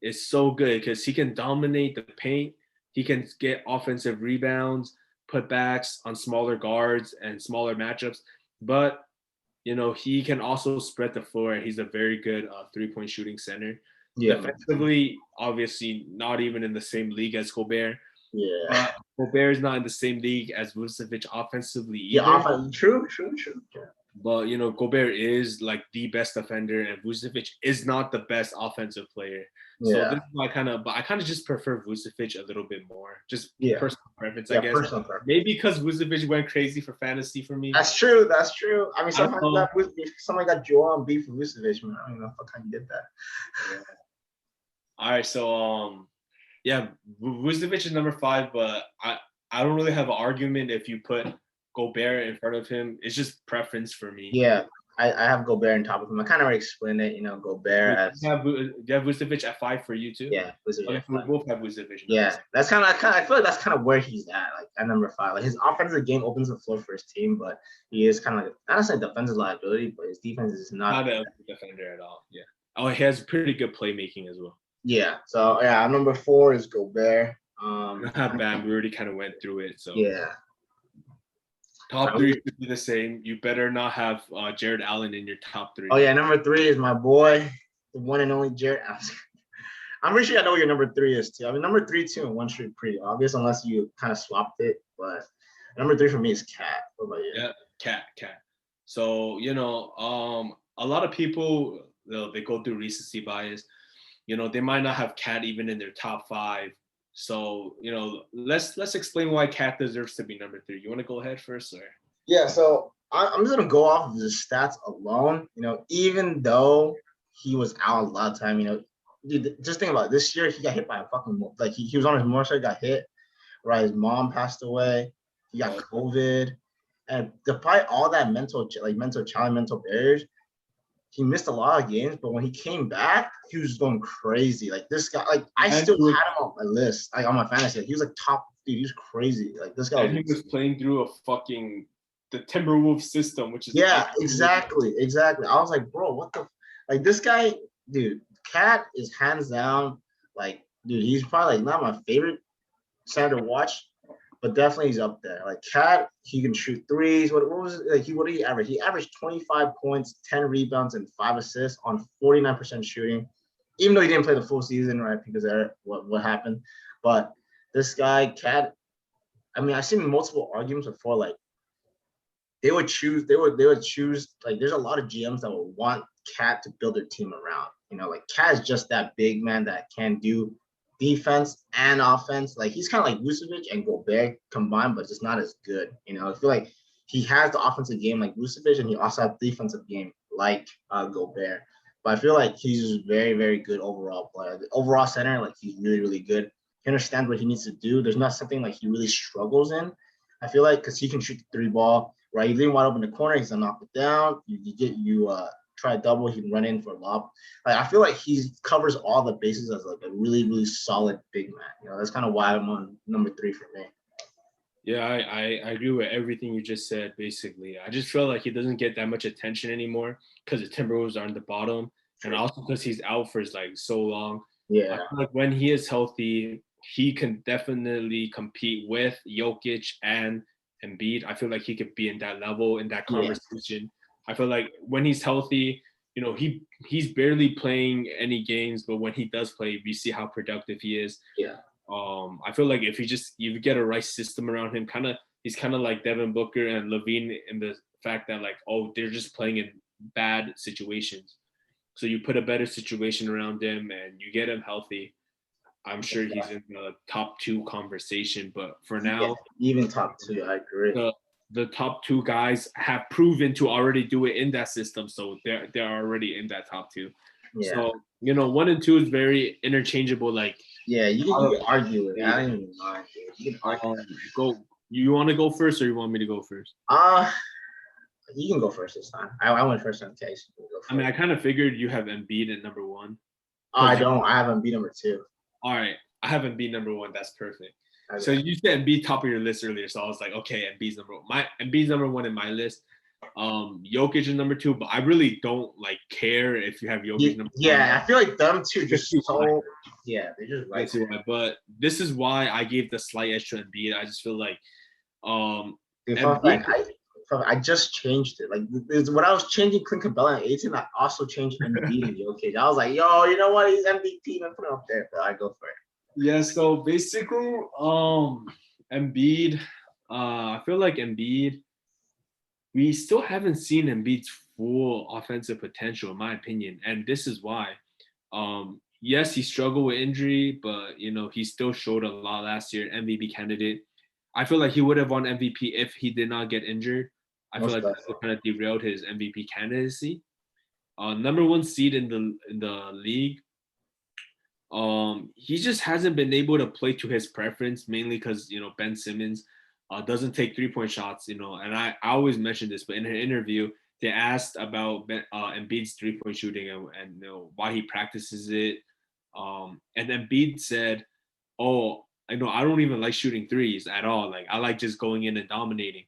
is so good because he can dominate the paint. He can get offensive rebounds, putbacks on smaller guards and smaller matchups. But, he can also spread the floor. He's a very good 3-point shooting center. Yeah. Defensively, obviously not even in the same league as Gobert. Yeah. Gobert is not in the same league as Vucevic offensively either. Yeah, true. Yeah. But Gobert is like the best defender, and Vucevic is not the best offensive player. So this is why I kind of just prefer Vucevic a little bit more, just personal preference, I guess. Personal preference. Maybe because Vucevic went crazy for fantasy for me. That's true. I mean, somebody got Joel Embiid for Vucevic, man. I don't know if I kind of did that. Yeah. All right, so Vucevic is number 5, but I don't really have an argument if you put Gobert in front of him. It's just preference for me. Yeah, I have Gobert on top of him. I kind of already explained it. Gobert as Do you have Vucevic at 5 for you too? yeah, Okay, we both have Vucevic. yeah, that's kind of I feel like that's kind of where he's at, like at number 5. Like his offensive game opens the floor for his team, but he is kind of like not necessarily defensive liability, but his defense is not a defender at all. Yeah. Oh, he has pretty good playmaking as well. Yeah. So yeah, number 4 is Gobert. Not bad. We already kind of went through it. So yeah. Top 3 should be the same. You better not have Jared Allen in your top 3. Oh yeah, number 3 is my boy, the one and only Jared Allen. I'm pretty sure I know what your number 3 is too. I mean, number 3, 2, and 1 should be pretty obvious unless you kind of swapped it. But number 3 for me is Cat. What about you? Yeah, Cat. So a lot of people they go through recency bias. They might not have Cat even in their top 5. So let's explain why Cat deserves to be number 3. You want to go ahead first, or? Yeah. So I'm just gonna go off of his stats alone. Even though he was out a lot of time, dude, just think about it. This year he got hit by a fucking he was on his motorcycle, got hit, right? His mom passed away. He got COVID, and despite all that mental challenge, mental barriers, he missed a lot of games. But when he came back, he was going crazy. Like this guy, I still had him on my list, on my fantasy. He was like top, dude. He was crazy. Like this guy. And he was playing through the Timberwolves system, which is exactly. I was like, bro, what the this guy, dude. Cat is hands down, dude, he's probably not my favorite center to watch, but definitely he's up there. Cat, he can shoot threes. What was it? What did he average? He averaged 25 points, 10 rebounds, and 5 assists on 49% shooting, even though he didn't play the full season, right? Because what happened. But this guy, Cat, I mean, I've seen multiple arguments before, they would choose, there's a lot of GMs that would want Cat to build their team around. Cat is just that big man that can do defense and offense. He's kind of like Vucevic and Gobert combined, but just not as good. I feel like he has the offensive game like Vucevic, and he also has defensive game like Gobert. But I feel like he's just very, very good overall player. The overall center, he's really, really good. He understands what he needs to do. There's not something he really struggles in. I feel like because he can shoot the 3 ball, right? You leave wide open in the corner, he's gonna knock it down. You try a double, he can run in for a lob. I feel like he covers all the bases as a really, really solid big man. That's kind of why I'm on number 3 for me. Yeah, I agree with everything you just said. Basically, I just feel like he doesn't get that much attention anymore because the Timberwolves are on the bottom, and also because he's out for so long. Yeah, I feel like when he is healthy, he can definitely compete with Jokic and Embiid. I feel like he could be in that level, in that conversation. Yeah. I feel like when he's healthy, he's barely playing any games, but when he does play, we see how productive he is. Yeah. I feel like if you get a right system around him, he's kind of like Devin Booker and LaVine in the fact that they're just playing in bad situations. So you put a better situation around him and you get him healthy. I'm sure he's in the top 2 conversation, but for now, even top 2, I agree. The top 2 guys have proven to already do it in that system, so they're already in that top 2. Yeah. So 1 and 2 is very interchangeable. Yeah, you can argue it. I don't even mind. You can argue. Go. You want to go first, or you want me to go first? You can go first this time. I went first in case. I mean, I kind of figured you have Embiid at number 1. I don't. I have Embiid number 2. All right, I have Embiid number 1. That's perfect. Okay. So you said Embiid top of your list earlier, so I was like, okay, Embiid's number 1 in my list. Jokic is number 2, but I really don't care if you have Jokic number 2. Yeah, I feel like them two just so. Yeah, they just right. But this is why I gave the slight edge to Embiid. I just feel like, I just changed it. When I was changing Clint Capella and 18, I also changed Embiid and Jokic. I was like, yo, you know what? He's MVP. I'm putting him up there. But I go for it. Yeah. So basically, Embiid. I feel like Embiid. We still haven't seen Embiid's full offensive potential, in my opinion, and this is why. Yes, he struggled with injury, but he still showed a lot last year. MVP candidate. I feel like he would have won MVP if he did not get injured. I feel like that kind of derailed his MVP candidacy. Number 1 seed in the league. He just hasn't been able to play to his preference, mainly because Ben Simmons. doesn't take 3-point shots, and I always mention this, but in an interview, they asked about Embiid's 3-point shooting and why he practices it. And Embiid said, "Oh, I know I don't even like shooting threes at all. Like I like just going in and dominating,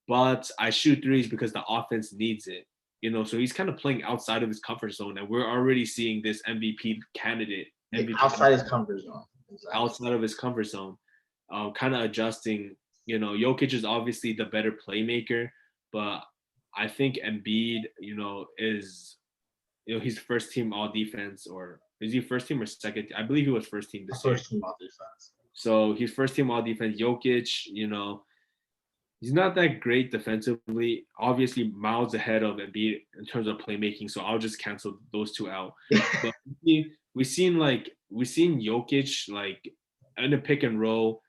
but I shoot threes because the offense needs it." So he's kind of playing outside of his comfort zone, and we're already seeing this MVP candidate, outside his comfort zone, exactly. Outside of his comfort zone, kind of adjusting. Jokic is obviously the better playmaker, but I think Embiid, is, he's first team all defense, or is he first team or second? I believe he was first team this year. First team all defense. So he's first team all defense. Jokic, he's not that great defensively. Obviously, miles ahead of Embiid in terms of playmaking. So I'll just cancel those two out. But we've seen Jokic like in a pick and roll.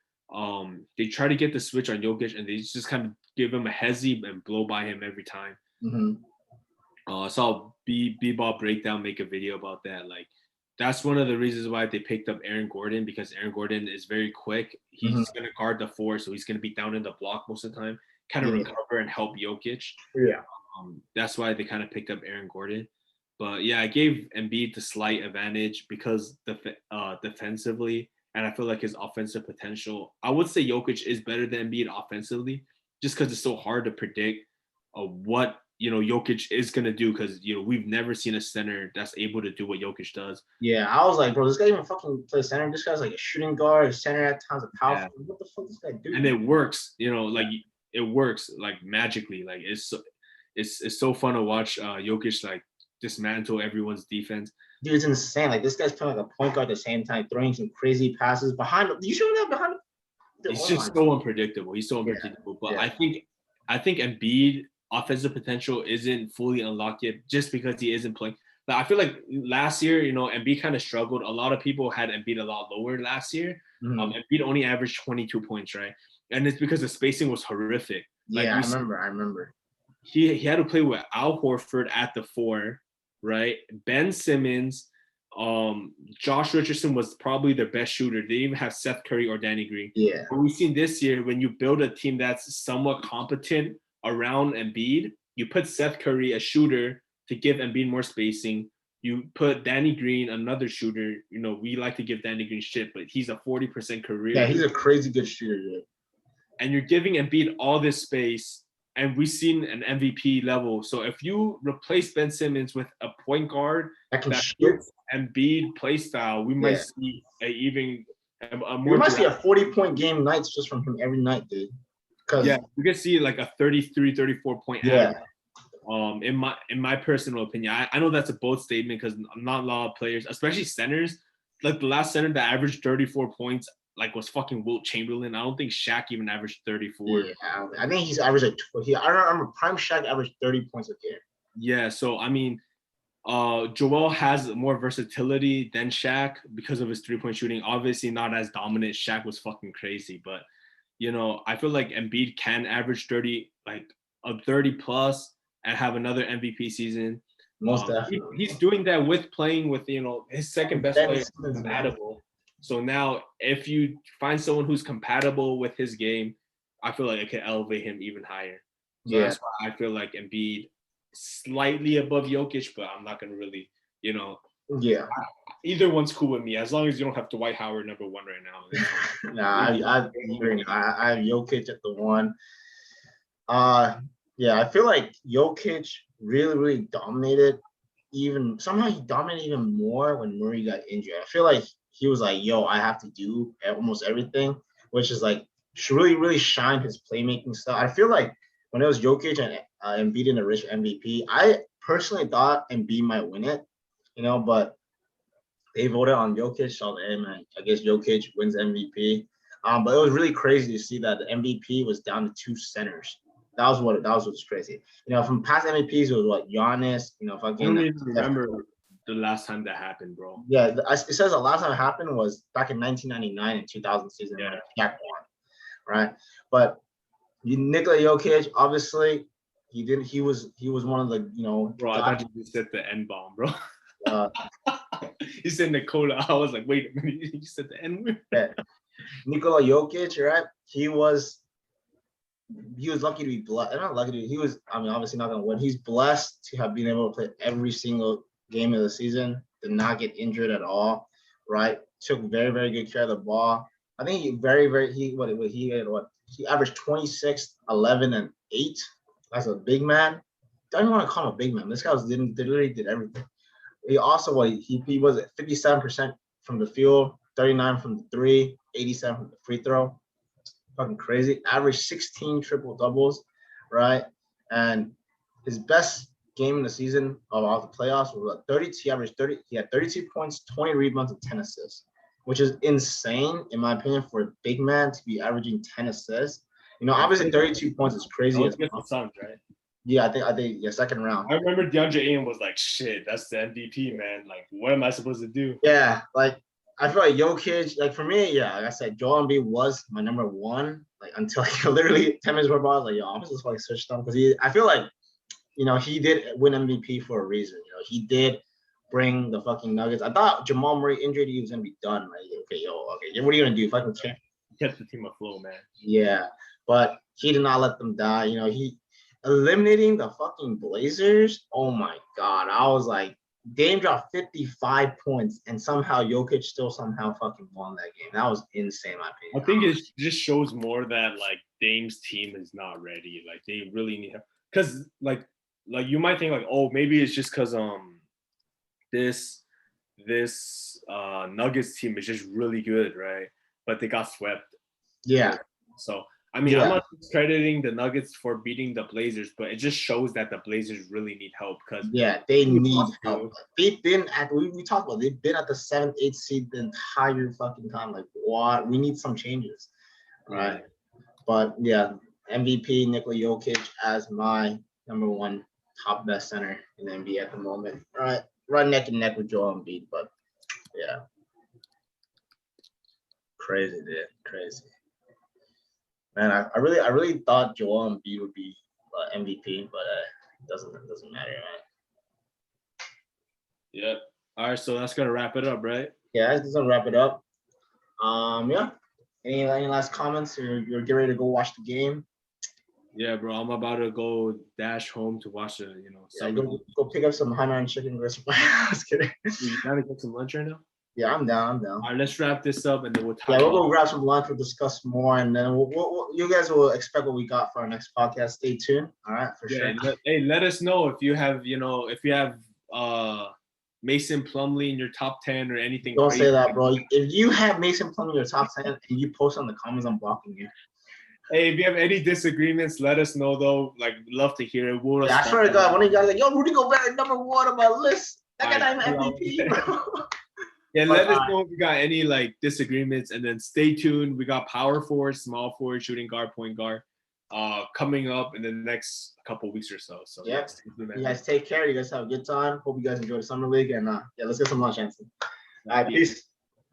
They try to get the switch on Jokic, and they just kind of give him a hezzy and blow by him every time. Mm-hmm. So B-Ball Breakdown make a video about that. Like, that's one of the reasons why they picked up Aaron Gordon, because Aaron Gordon is very quick. He's going to guard the 4, so he's going to be down in the block most of the time, kind of recover and help Jokic. Yeah. That's why they kind of picked up Aaron Gordon. But yeah, I gave Embiid the slight advantage because defensively, and I feel like his offensive potential. I would say Jokic is better than Embiid offensively, just because it's so hard to predict what Jokic is gonna do, because we've never seen a center that's able to do what Jokic does. Yeah, I was like, bro, this guy even fucking plays center. This guy's like a shooting guard, a center at times, a power. Yeah. What the fuck does this guy do? And it works, like it works like magically. Like it's so fun to watch Jokic like dismantle everyone's defense. Dude, it's insane. Like this guy's playing like a point guard at the same time, throwing some crazy passes behind him. You show that behind him? He's just so unpredictable. He's so unpredictable. But I think Embiid offensive potential isn't fully unlocked yet, just because he isn't playing. But I feel like last year, Embiid kind of struggled. A lot of people had Embiid a lot lower last year. Embiid only averaged 22 points, right? And it's because the spacing was horrific. Like, I remember. He had to play with Al Horford at the 4, right? Ben Simmons, Josh Richardson was probably their best shooter. They didn't even have Seth Curry or Danny Green. Yeah. But we've seen this year, when you build a team that's somewhat competent around Embiid, you put Seth Curry, a shooter, to give Embiid more spacing. You put Danny Green, another shooter. We like to give Danny Green shit, but he's a 40% career. Yeah, he's a crazy good shooter, dude. And you're giving Embiid all this space, and we've seen an MVP level. So if you replace Ben Simmons with a point guard that fits Embiid play style, we might see a more. We might see a 40-point game nights just from him every night, dude. Yeah, we could see like a 33, 34 point average. In my personal opinion, I know that's a bold statement because not a lot of players, especially centers, like the last center that averaged 34 points, like was fucking Wilt Chamberlain. I don't think Shaq even averaged 34. Yeah, I think he's averaged I remember prime Shaq averaged 30 points a game. Yeah, so I mean, Joel has more versatility than Shaq because of his 3-point shooting. Obviously not as dominant. Shaq was fucking crazy, but I feel like Embiid can average 30 plus and have another MVP season. Most definitely. He's doing that with playing with his second best player compatible. So now, if you find someone who's compatible with his game, I feel like it can elevate him even higher. So that's why I feel like Embiid slightly above Jokic, but I'm not gonna really, Yeah. Either one's cool with me, as long as you don't have Dwight Howard number 1 right now. I have Jokic at the 1. Yeah, I feel like Jokic really, really dominated. Somehow he dominated even more when Murray got injured. I feel like he was like, yo, I have to do almost everything, which is like really, really shine his playmaking style. I feel like when it was Jokic and Embiid in the rich MVP, I personally thought Embiid might win it, but they voted on Jokic, so I guess Jokic wins MVP. But it was really crazy to see that the MVP was down to 2 centers. That was what's crazy. From past MVPs, it was what Giannis. If I don't even remember the last time that happened, bro. Yeah, it says the last time it happened was back in 1999 and 2000 season. Yeah, Shaq won, right? But Nikola Jokic, obviously, he was one of the Bro, I thought you said the N bomb, bro. He said Nikola. I was like, wait a minute, you said the N word. Yeah. Nikola Jokic, right? He was he was lucky to be blessed. Not lucky to. He was. I mean, obviously not gonna win. He's blessed to have been able to play every single game of the season. Did not get injured at all. Right. Took very very good care of the ball. I think he very very he averaged 26, 11, and 8 as a big man. Don't even want to call him a big man. This guy literally did everything. He also he was at 57% from the field, 39 from the three, 87 from the free throw. Fucking crazy. Averaged 16 triple doubles, right? And his best game in the season of all the playoffs was 30. He averaged 30. He had 32 points, 20 rebounds, and 10 assists, which is insane in my opinion for a big man to be averaging 10 assists. You know, obviously 32 points is crazy. That was against the Suns, right? Yeah, I think yeah, second round. I remember DeAndre Ayton was like, "Shit, that's the MVP, man. Like, what am I supposed to do?" Yeah, like I feel like Jokic, like for me, yeah, like I said, Joel Embiid was my number one. Like until literally 10 minutes before, I was like, yo, I'm just like switched on because I feel like, you know, he did win MVP for a reason. You know, he did bring the fucking Nuggets. I thought Jamal Murray injured, he was gonna be done. Like, okay, what are you gonna do? Fucking kept the team afloat, man. Yeah, but he did not let them die. You know, he eliminating the fucking Blazers. Oh my god, I was like, Dame dropped 55 points, and somehow Jokic still somehow fucking won that game. That was insane, in my opinion. I think it just shows more that like Dame's team is not ready. Like they really need him because like you might think like, oh, maybe it's just because this Nuggets team is just really good, right? But they got swept. Yeah. So I mean, I'm not discrediting the Nuggets for beating the Blazers, but it just shows that the Blazers really need help because they need help. They've been at we talked about they've been at the 7th, 8th seed the entire fucking time. Like what? We need some changes, right? But yeah, MVP Nikola Jokic as my number one top best center in the NBA at the moment. Right neck and neck with Joel Embiid, but yeah, crazy, dude, crazy. Man, I really thought Joel Embiid would be MVP, but it doesn't matter, man. Yep. All right, so that's gonna wrap it up, right? Yeah, that's gonna wrap it up. Yeah. Any last comments? You're getting ready to go watch the game? Yeah, bro. I'm about to go dash home to watch the, go pick up some Hainan chicken. I was kidding. You gotta get some lunch right now. Yeah, I'm down. All right, let's wrap this up and then we'll talk. Yeah, we'll go grab some lunch. We'll discuss more, and then you guys will expect what we got for our next podcast. Stay tuned. All right, for sure. Let us know if you have, Mason Plumlee in your top 10 or anything. Don't say that, bro. If you have Mason Plumlee in your top 10 and you post on the comments, I'm blocking you. Hey, if you have any disagreements, let us know though. Like, love to hear it. I swear to God, one of you guys like, yo, Rudy Gobert number 1 on my list. That guy MVP, bro. Yeah, let us know if you got any like disagreements, and then stay tuned. We got power forward, small forward, shooting guard, point guard, coming up in the next couple weeks or so. So yeah, you guys take care. You guys have a good time. Hope you guys enjoy the summer league, and let's get some lunch, Anthony. All right, peace.